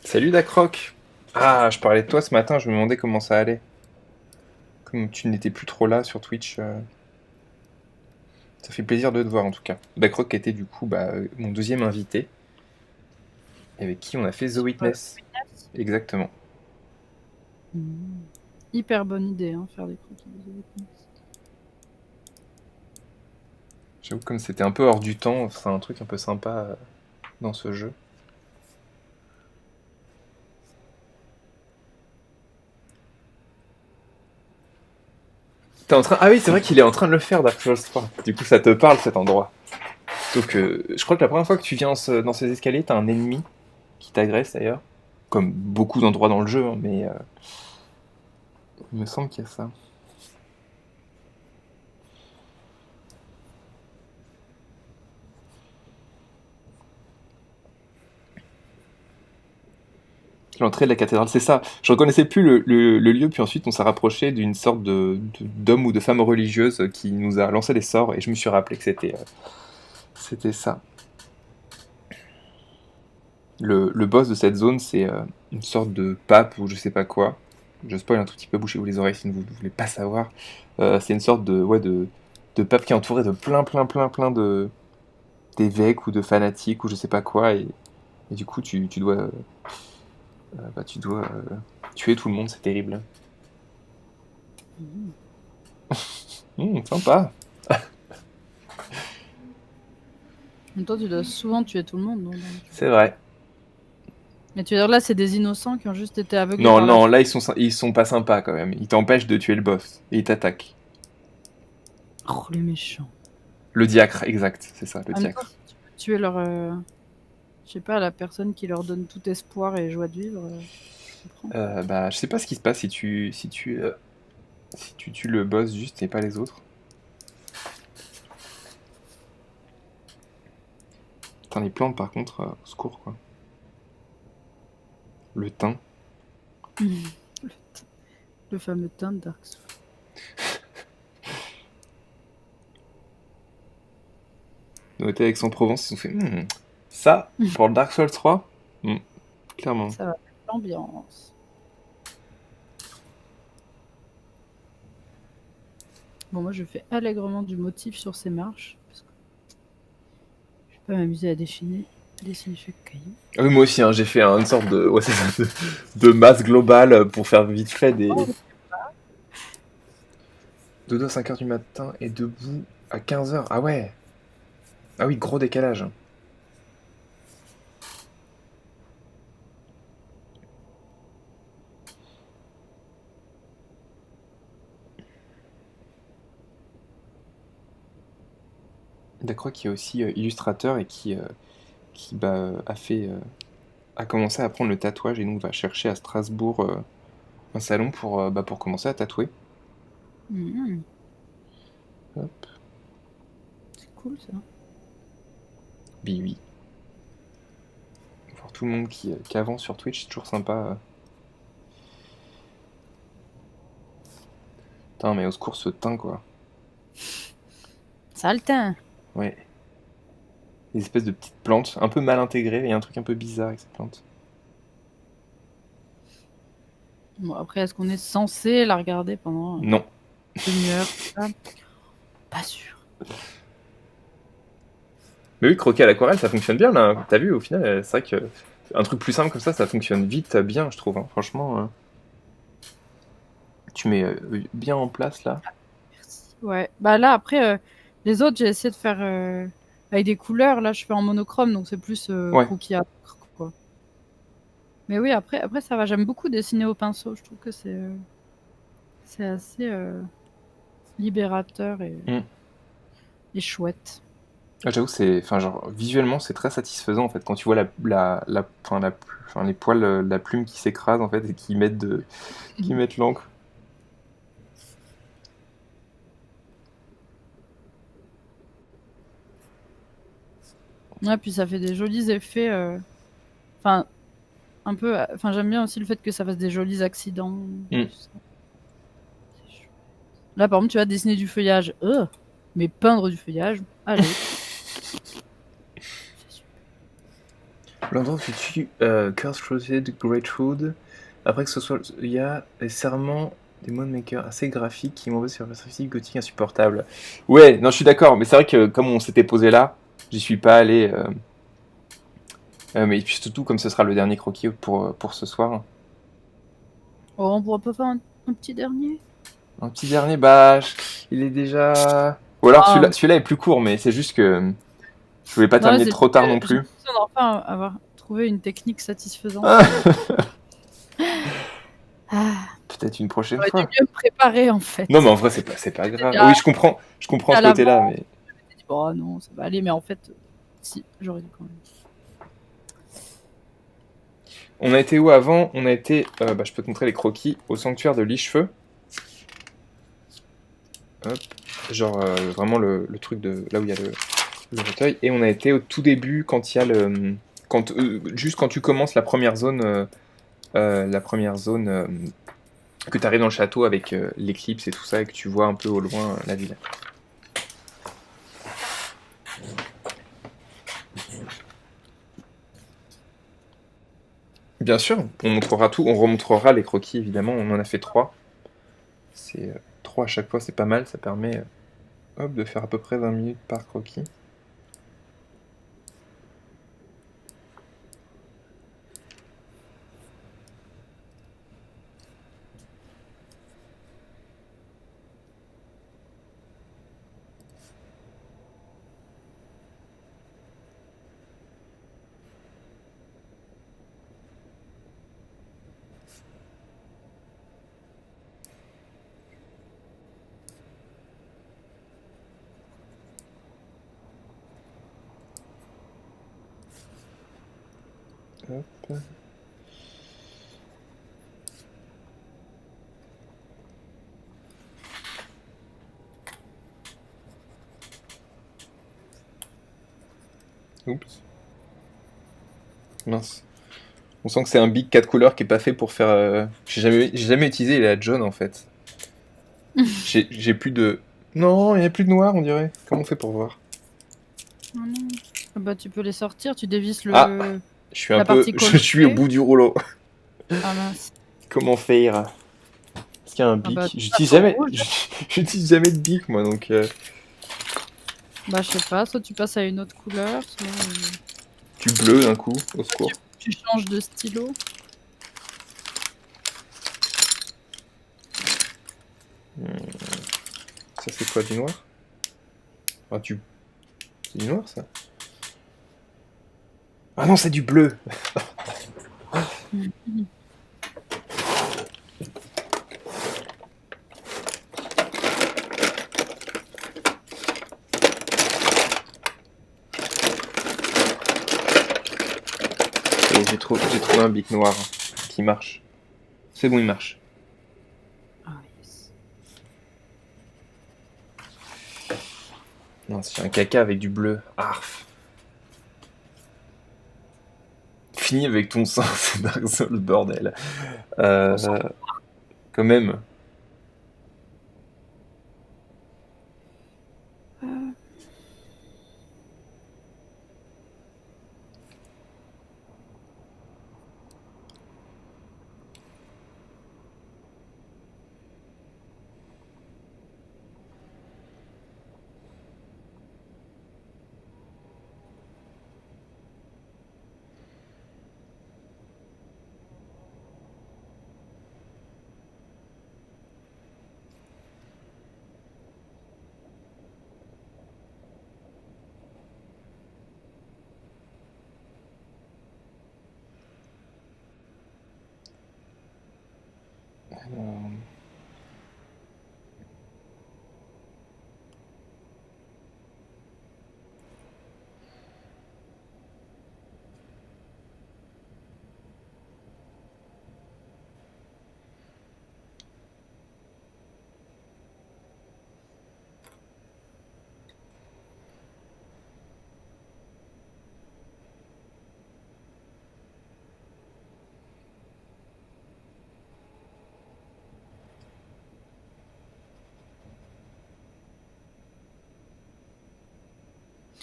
Salut Dacroc. Ah, je parlais de toi ce matin, je me demandais comment ça allait. Comme tu n'étais plus trop là sur Twitch, ça fait plaisir de te voir en tout cas. Dacroc était du coup mon deuxième invité, avec qui on a fait The Witness. Exactement. Hyper bonne idée, hein, faire des croquis de Witness. J'avoue, comme c'était un peu hors du temps, c'est un truc un peu sympa dans ce jeu. T'es en train... Ah oui, c'est vrai qu'il est en train de le faire, Dark Souls 3. Du coup, ça te parle cet endroit. Sauf que je crois que la première fois que tu viens dans ces escaliers, t'as un ennemi qui t'agresse d'ailleurs. Comme beaucoup d'endroits dans le jeu, hein, mais il me semble qu'il y a ça. L'entrée de la cathédrale, c'est ça. Je reconnaissais plus le lieu, puis ensuite on s'est rapproché d'une sorte d'homme ou de femme religieuse qui nous a lancé des sorts, et je me suis rappelé que c'était ça. Le boss de cette zone, c'est une sorte de pape ou je sais pas quoi. je spoil un tout petit peu, bouchez-vous les oreilles si vous ne voulez pas savoir. C'est une sorte de pape qui est entouré de plein de d'évêques ou de fanatiques ou je sais pas quoi. Et du coup, tu dois, tu dois tuer tout le monde, c'est terrible. Mhm. Sympa. En même temps, tu dois souvent tuer tout le monde, non? C'est vrai. Mais tu veux dire là, c'est des innocents qui ont juste été aveuglés Non, par la non, foule. là ils sont pas sympas quand même. Ils t'empêchent de tuer le boss. Et ils t'attaquent. Oh, les méchants. Le diacre, exact, c'est ça, le En même temps, diacre. si tu peux tuer leur. Je sais pas, la personne qui leur donne tout espoir et joie de vivre, je comprends. Bah, je sais pas ce qui se passe si tu tues le boss juste et pas les autres. Putain, les plantes par contre, au secours quoi. Le thym. Le fameux teint de Dark Souls. Nous était avec Aix-en-Provence, ils ont fait ça pour le Dark Souls 3. Clairement. Ça va mettre l'ambiance. Bon, moi, je fais allègrement du motif sur ces marches. Parce que je vais pas m'amuser à dessiner chaque caillou. Ah oui, moi aussi, hein, j'ai fait une sorte de, ouais, c'est ça, de masse globale pour faire vite fait des. Dodo à 5h du matin et debout à 15h. Ah ouais. Ah oui, gros décalage. Lacroix qui est aussi illustrateur et qui a commencé à apprendre le tatouage et donc va chercher à Strasbourg un salon pour commencer à tatouer. Mhm. Hop, C'est cool, ça. oui. Voir tout le monde qui avance sur Twitch, c'est toujours sympa. Putain, mais au secours, ce teint, quoi. Ça a le teint. Ouais. Des espèces de petites plantes, un peu mal intégrées, il y a un truc un peu bizarre avec ces plantes. Bon, après, est-ce qu'on est censé la regarder pendant Non. une demi-heure? Pas sûr. Mais oui, croquer à l'aquarelle, ça fonctionne bien, là. T'as vu, au final, c'est vrai que un truc plus simple comme ça fonctionne vite, bien, je trouve. Hein. Franchement, tu mets bien en place, là. Merci. Ouais. Bah là, après, les autres, j'ai essayé de faire avec des couleurs. Là, je fais en monochrome, donc c'est plus Ouais. croquis à quoi. Mais oui, après, ça va. J'aime beaucoup dessiner au pinceau. Je trouve que c'est assez libérateur et chouette. Ah, j'avoue, enfin, genre, visuellement, c'est très satisfaisant, en fait, quand tu vois les poils, la plume qui s'écrase, en fait, et qui mettent l'encre. Ouais, puis ça fait des jolis effets. Enfin, un peu. Enfin, j'aime bien aussi le fait que ça fasse des jolis accidents. Là, par exemple, tu vas dessiner du feuillage. Mais peindre du feuillage, allez. L'endroit où tu tues Curse-Rooted Greatwood, après que ce soit. Il y a les serments des Moonmakers assez graphiques qui m'envoient sur la perspective gothique insupportable. Ouais, non, je suis d'accord, mais c'est vrai que comme on s'était posé là, j'y suis pas allé. Mais puis surtout, comme ce sera le dernier croquis pour ce soir. Oh, on pourra pas faire un petit dernier? Un petit dernier, bah, il est déjà. Ou alors celui-là est plus court, mais c'est juste que je voulais pas terminer trop tard non plus. J'ai l'impression d'enfin avoir trouvé une technique satisfaisante. Peut-être une prochaine J'aurais dû fois. mieux me préparer en fait. Non, mais en vrai, c'est pas grave. Oui, je comprends ce côté-là, mais. Je m'étais dit, bon, non, ça va aller, mais en fait, si, j'aurais dû quand même. On a été où avant? On a été, je peux te montrer les croquis, au sanctuaire de Lichefeu. Hop. Genre vraiment le truc de là où il y a le fauteuil. Et on a été au tout début quand il y a juste quand tu commences la première zone, que tu arrives dans le château avec l'éclipse et tout ça et que tu vois un peu au loin la ville. Bien sûr, on montrera tout, on remontrera les croquis évidemment, on en a fait 3. C'est 3 à chaque fois, c'est pas mal, ça permet hop, de faire à peu près 20 minutes par croquis. Hop. Oups. Mince. On sent que c'est un Bic 4 couleurs qui est pas fait pour faire... J'ai jamais utilisé la jaune en fait. J'ai plus de... Non, il n'y a plus de noir on dirait. Comment on fait pour voir? Oh non. Ah bah, tu peux les sortir, tu dévisses Ah, je suis un la peu... partie Je suis au colorée. bout du rouleau. Ah mince. Comment faire? Est-ce qu'il y a un Ah bah, Bic? tu passes au rouge. J'utilise jamais de Bic moi donc... Bah, je sais pas, soit tu passes à une autre couleur, soit Du bleu d'un coup, au secours. tu changes de stylo. Ça c'est quoi, du noir? Ah, c'est du noir ça? Ah non, c'est du bleu! Et j'ai trouvé un Bic noir qui marche. C'est bon, il marche. Ah yes. Non, c'est un caca avec du bleu. Arf. Fini avec ton sang, c'est Dark Souls, bordel. Quand même.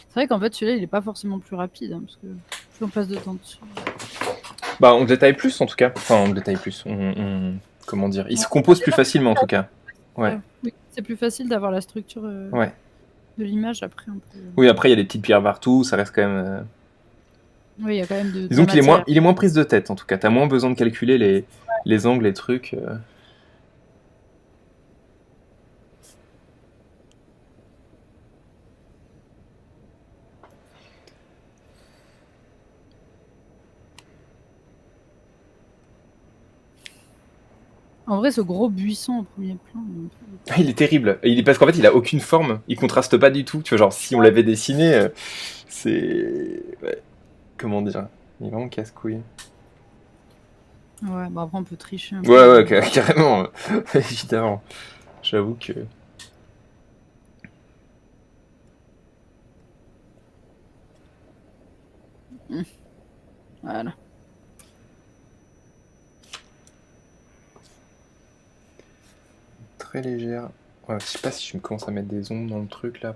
C'est vrai qu'en fait, celui-là, il est pas forcément plus rapide, hein, parce que plus on passe de temps dessus. Bah, on détaille plus en tout cas. Enfin, on détaille plus. Comment dire? Il se compose plus facilement en tout cas. Ouais. Oui, c'est plus facile d'avoir la structure Ouais. de l'image après un peu. Oui, après, il y a des petites pierres partout, ça reste quand même. Oui, il y a quand même de Disons la matière. il est moins prise de tête en tout cas. T'as moins besoin de calculer les angles, les trucs. En vrai, ce gros buisson au premier plan. Il est terrible. Parce qu'en fait, il a aucune forme. Il contraste pas du tout. Tu vois, genre, si on l'avait dessiné, c'est. Ouais. Comment dire? Il est vraiment casse-couille. Ouais, bah après, on peut tricher un Ouais, peu. ouais, carrément. Évidemment. J'avoue que. Voilà. Très légère. Ouais, je sais pas si je me commence à mettre des ombres dans le truc là.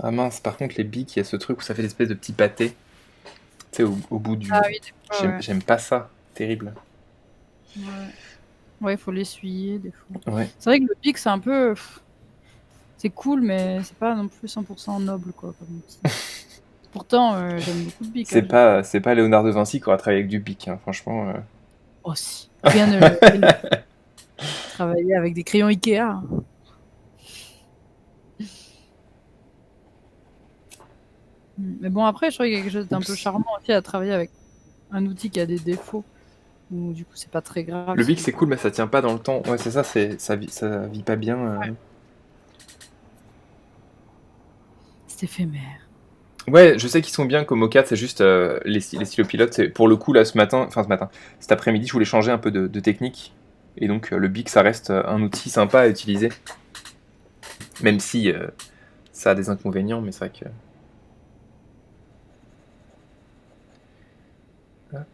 Ah mince, par contre, les bics, il y a ce truc où ça fait des espèces de petits pâtés, tu sais, au bout Ah du. oui, des fois, ouais. J'aime pas ça. Terrible. Ouais. Ouais, il faut l'essuyer des fois. Ouais. C'est vrai que le Bic, c'est un peu. C'est cool, mais c'est pas non plus 100% noble, quoi, comme outil. Pourtant, j'aime beaucoup le Bic. Hein, C'est pas Léonard de Vinci qui aura travaillé avec du bic, hein, franchement. Oh si, rien ne le travailler avec des crayons Ikea. Hein. Mais bon, après, je trouve qu'il y a quelque chose d'un peu charmant aussi à travailler avec un outil qui a des défauts. Ou du coup, c'est pas très grave. Le bic, c'est cool, mais ça tient pas dans le temps. Ouais, c'est ça, ça vit pas bien. Ouais. C'est éphémère. Ouais, je sais qu'ils sont bien comme au 4, c'est juste les stylos pilotes. Pour le coup, là, cet après-midi, je voulais changer un peu de technique. Et donc, le bic, ça reste un outil sympa à utiliser. Même si ça a des inconvénients, mais c'est vrai que. Hop.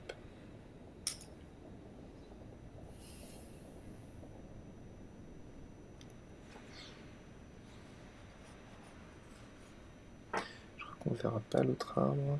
Je crois qu'on verra pas l'autre arbre.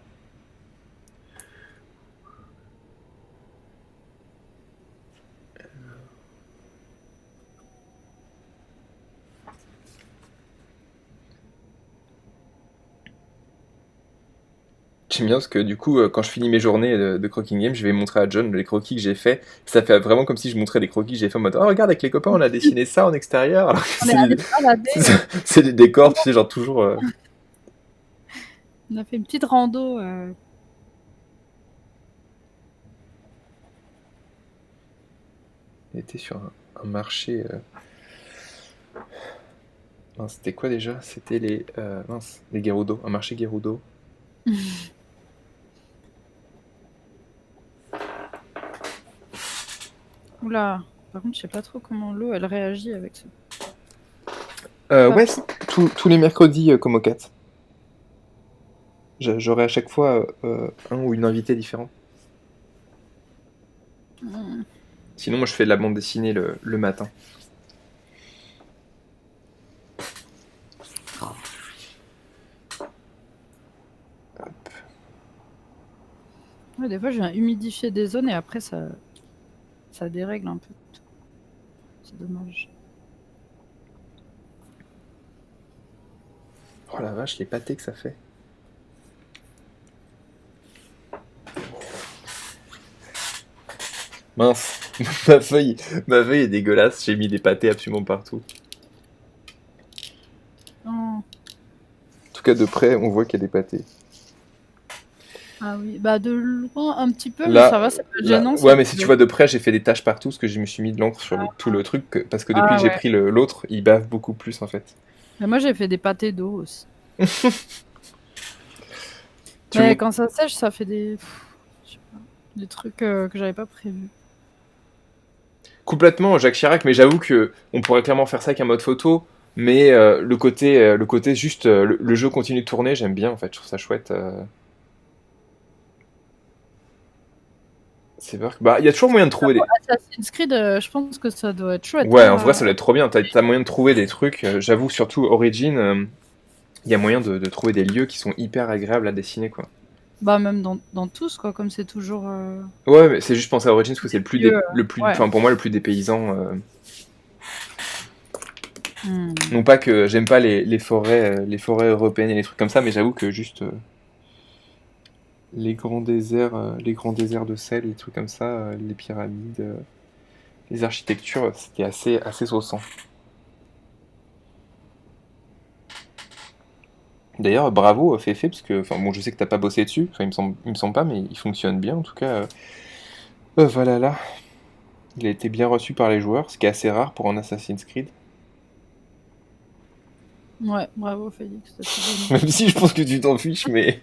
J'aime bien parce que du coup, quand je finis mes journées de croquis game, je vais montrer à John les croquis que j'ai fait. Ça fait vraiment comme si je montrais les croquis que j'ai fait en mode oh regarde avec les copains on a dessiné ça en extérieur alors que On est allé se balader. c'est des décors tu sais genre toujours. On a fait une petite rando. On était sur un marché. Mince, c'était quoi déjà? C'était les Gerudo, un marché Gerudo. Oula. Par contre, je sais pas trop comment l'eau elle réagit avec ça. Ouais, tous les mercredis comme au 4. J'aurai à chaque fois un ou une invitée différent. Sinon, moi je fais de la bande dessinée le matin. Ouais, des fois, je viens humidifier des zones et après, ça dérègle un peu. C'est dommage. Oh la vache, les pâtés que ça fait. Mince, ma feuille est dégueulasse, j'ai mis des pâtés absolument partout. Oh. En tout cas, de près, on voit qu'il y a des pâtés. Ah oui, bah de loin un petit peu, mais Là, ça va, c'est pas gênant. ouais, mais si tu vois de près, j'ai fait des taches partout parce que je me suis mis de l'encre sur tout le truc. Parce que depuis que j'ai ouais. pris l'autre, il bave beaucoup plus en fait. Mais moi, j'ai fait des pâtés d'eau aussi. Tu Mais montes- quand ça sèche, ça fait des, je sais pas, des trucs que j'avais pas prévus. Complètement Jacques Chirac, mais j'avoue que on pourrait clairement faire ça avec un mode photo. Mais le côté juste, le jeu continue de tourner, j'aime bien en fait, je trouve ça chouette. C'est vrai que bah il y a toujours moyen de trouver des. Assassin's Creed, je pense que ça doit être chouette. Ouais, en Hein. vrai ça doit être trop bien. T'as moyen de trouver des trucs. J'avoue surtout Origin, il y a moyen de trouver des lieux qui sont hyper agréables à dessiner quoi. Bah même dans tous quoi, comme c'est toujours. Ouais, mais c'est juste penser à Origins parce que c'est Lieux, ouais. enfin pour moi le plus dépaysant. Hmm. Non pas que j'aime pas les forêts européennes et les trucs comme ça, mais j'avoue que juste les grands déserts de sel, les trucs comme ça, les pyramides, les architectures, c'était assez saussant. D'ailleurs, bravo Féfé, parce que, enfin bon, je sais que t'as pas bossé dessus, enfin il me semble pas, mais il fonctionne bien en tout cas. Voilà là, il a été bien reçu par les joueurs, ce qui est assez rare pour un Assassin's Creed. Ouais, bravo Félix. Bien. Même si je pense que tu t'en fiches, mais.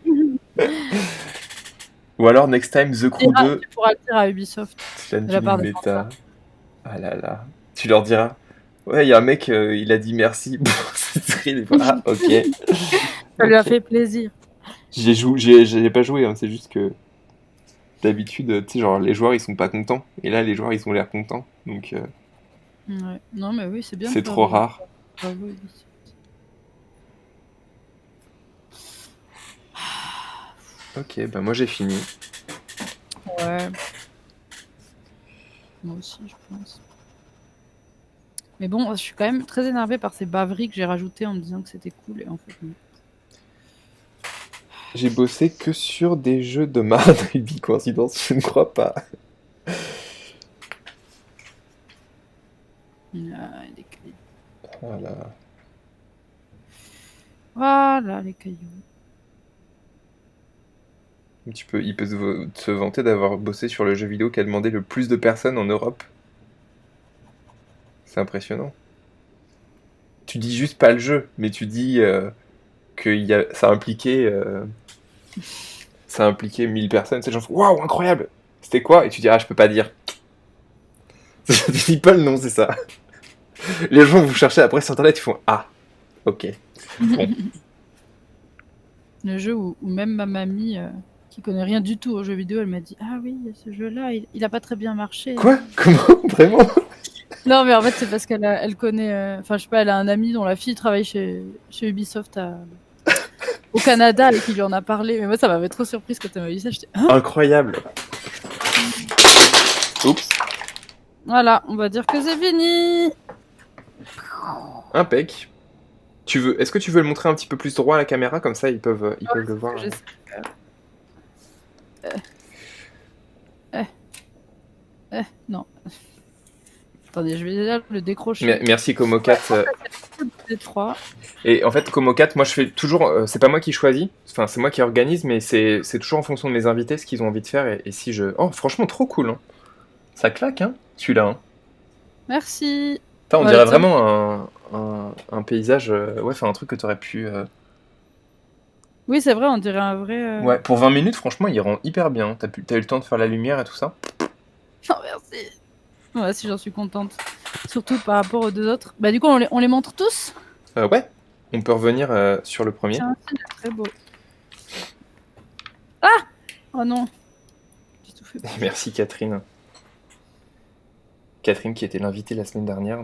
Ou alors Next Time The Crew 2. Tu pourras le dire à Ubisoft. Clan De la part Killing des Beta. Ah là là. Tu leur diras. Ouais, il y a un mec, il a dit merci pour cette série. Ah, ok. Ça lui a fait plaisir. J'ai pas joué, hein, c'est juste que d'habitude, tu sais, genre les joueurs ils sont pas contents. Et là, les joueurs ils ont l'air contents. Donc Ouais. Non, mais oui, c'est bien. c'est trop rare. Bravo Ubisoft. Ok, bah moi j'ai fini. Ouais. Moi aussi, je pense. Mais bon, je suis quand même très énervée par ces bavneries que j'ai rajoutées en me disant que c'était cool et en fait non. J'ai bossé que sur des jeux de marde rugby, coïncidence, je ne crois pas. Des cailloux. Voilà. Voilà les cailloux. Il peut se vanter d'avoir bossé sur le jeu vidéo qui a demandé le plus de personnes en Europe. C'est impressionnant. Tu dis juste pas le jeu, mais tu dis que ça impliquait 1000 personnes. C'est genre, waouh, incroyable! C'était quoi? Et tu dis, ah, je peux pas dire. Tu dis pas le nom, c'est ça. Les gens vous cherchez après sur internet, ils font, ah, ok. Bon. Le jeu où même ma mamie, qui connaît rien du tout aux jeux vidéo, elle m'a dit ah oui, ce jeu-là, il a pas très bien marché. Quoi? Comment? Vraiment? Non, mais en fait, c'est parce elle connaît. Enfin, je sais pas, elle a un ami dont la fille travaille chez Ubisoft au Canada et qui lui en a parlé. Mais moi, ça m'avait trop surprise quand elle m'a dit ça. J'étais Incroyable. Oups. voilà, on va dire que c'est fini. Impec. Est-ce que tu veux le montrer un petit peu plus droit à la caméra, comme ça ils peuvent le voir. J'essaie de faire. Non. Attendez, je vais déjà le décrocher. Merci Komocat. Les trois. Et en fait, Komocat, moi je fais toujours. C'est pas moi qui choisis, enfin c'est moi qui organise, mais c'est toujours en fonction de mes invités ce qu'ils ont envie de faire. Et si je. Oh, franchement, trop cool, hein. Ça claque, hein, celui-là. Hein. Merci. Putain, on Voilà, dirait vraiment un paysage. Ouais, enfin un truc que t'aurais pu. Oui, c'est vrai, on dirait un vrai. Ouais, pour 20 minutes, franchement, il rend hyper bien. T'as eu le temps de faire la lumière et tout ça? Non, merci. Ouais, si j'en suis contente. Surtout par rapport aux deux autres. Bah, du coup, on les montre tous. Ouais, on peut revenir sur le premier. Tiens, c'est très beau. Ah! Oh non. J'ai tout fait. Merci Catherine. Catherine qui était l'invitée la semaine dernière.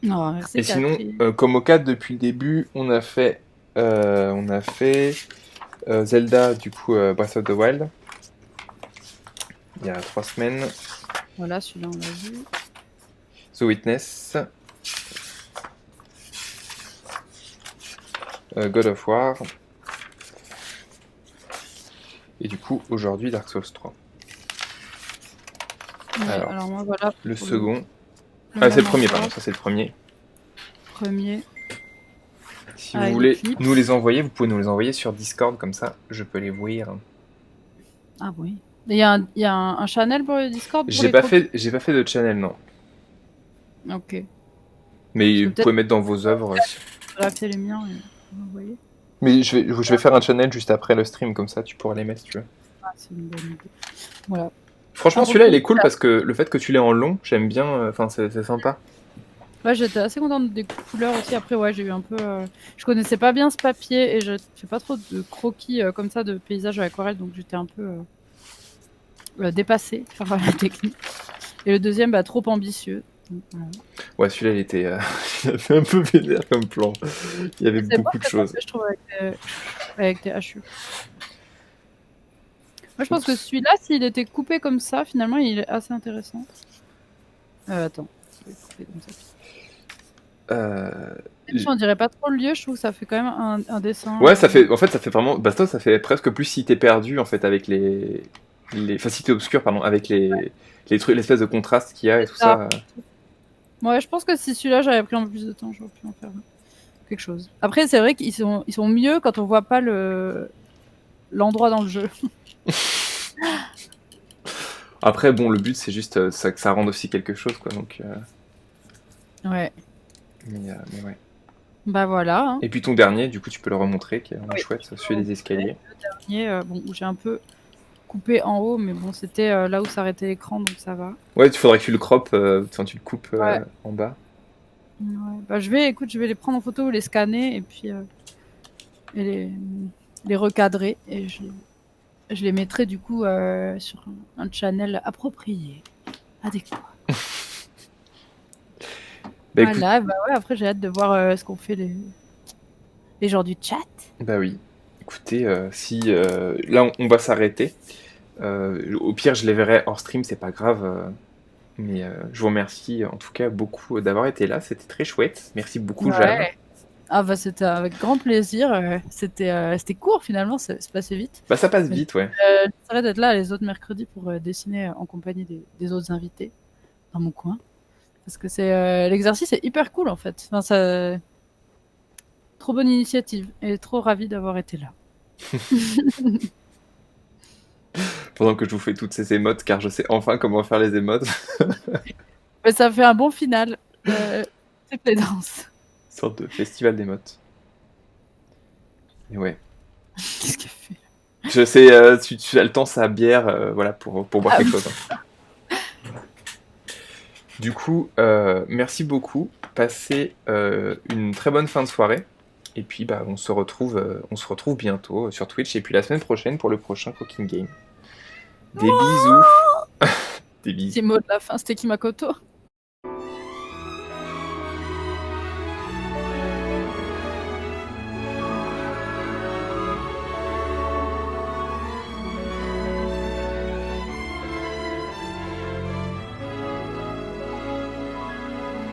Non, merci. Et sinon, Catherine. comme au 4 depuis le début, on a fait Zelda, du coup, Breath of the Wild, il y a 3 semaines. Voilà, celui-là, on l'a vu. The Witness, God of War, et du coup, aujourd'hui, Dark Souls 3. Ouais, alors moi, voilà. Le second. C'est le premier, pardon, ça c'est le premier. Premier. Si vous voulez nous les envoyer, vous pouvez nous les envoyer sur Discord, comme ça, je peux les voir. Ah oui. Il y a un channel pour le Discord pour J'ai pas fait de channel, non. Ok. Mais vous pouvez mettre dans vos œuvres. Je vais les miens et envoyer. Mais je vais faire un channel juste après le stream, comme ça tu pourras les mettre si tu veux. Ah, c'est une bonne idée. Voilà. Franchement, celui-là il est cool parce que le fait que tu l'aies en long, j'aime bien, enfin c'est sympa. Ouais, j'étais assez contente des couleurs aussi. Après, ouais, j'ai eu un peu. Je connaissais pas bien ce papier et je fais pas trop de croquis comme ça de paysages à l'aquarelle, donc j'étais un peu dépassée par la technique. Et le deuxième, bah, trop ambitieux. Donc, voilà. Ouais, celui-là il était un peu vénère comme plan. Il y avait beaucoup de choses. Je trouve avec des hachures. Moi, je pense que celui-là, s'il était coupé comme ça, finalement, il est assez intéressant. Attends, je vais couper comme ça. On dirait pas trop le lieu, je trouve que ça fait quand même un dessin. Ouais, ça fait vraiment. Bastos, ça fait presque plus si t'es perdu en fait avec enfin, si t'es obscur, pardon, avec les trucs, l'espèce de contraste qu'il y a et tout ça. Ouais, je pense que si celui-là j'avais pris un peu plus de temps, j'aurais pu en faire quelque chose. Après, c'est vrai qu'ils sont mieux quand on voit pas l'endroit dans le jeu. Après, bon, le but c'est juste que ça rende aussi quelque chose, quoi. Donc. Ouais. Mais ouais. Bah voilà. Hein. Et puis ton dernier, du coup, tu peux le remontrer, qui est vraiment chouette, celui des escaliers. Le dernier, bon, où j'ai un peu coupé en haut, mais bon, c'était là où s'arrêtait l'écran, donc ça va. Ouais, il faudrait que tu le croppes, enfin tu le coupes en bas. Ouais. Bah je vais les prendre en photo, les scanner et puis et les recadrer et je les mettrai du coup sur un channel approprié, adéquat. Bah, voilà, bah ouais, après j'ai hâte de voir ce qu'ont fait les gens du chat. Bah oui. Écoutez, si là on va s'arrêter. Au pire, je les verrai hors stream, c'est pas grave. Mais je vous remercie en tout cas beaucoup d'avoir été là. C'était très chouette. Merci beaucoup, Jeanne. Ouais. Ah bah c'était avec grand plaisir. C'était court finalement, c'est passé vite. Bah ça passe Mais vite, ouais. j'essaierai d'être là les autres mercredis pour dessiner en compagnie des autres invités dans mon coin. Parce que l'exercice est hyper cool en fait. Enfin, trop bonne initiative et trop ravi d'avoir été là. Pendant que je vous fais toutes ces émotes, car je sais enfin comment faire les émotes. Mais ça fait un bon final. C'est plaisance. Une sorte de festival d'émotes. Et ouais. Qu'est-ce qu'elle fait? Je sais, tu as le temps sa bière, voilà, pour boire quelque chose. Hein. Du coup, merci beaucoup. Passez une très bonne fin de soirée. Et puis, bah, on se retrouve bientôt sur Twitch. Et puis la semaine prochaine pour le prochain Cooking Game. Des bisous. Des bisous. Petit mot de la fin, c'était Kimakoto.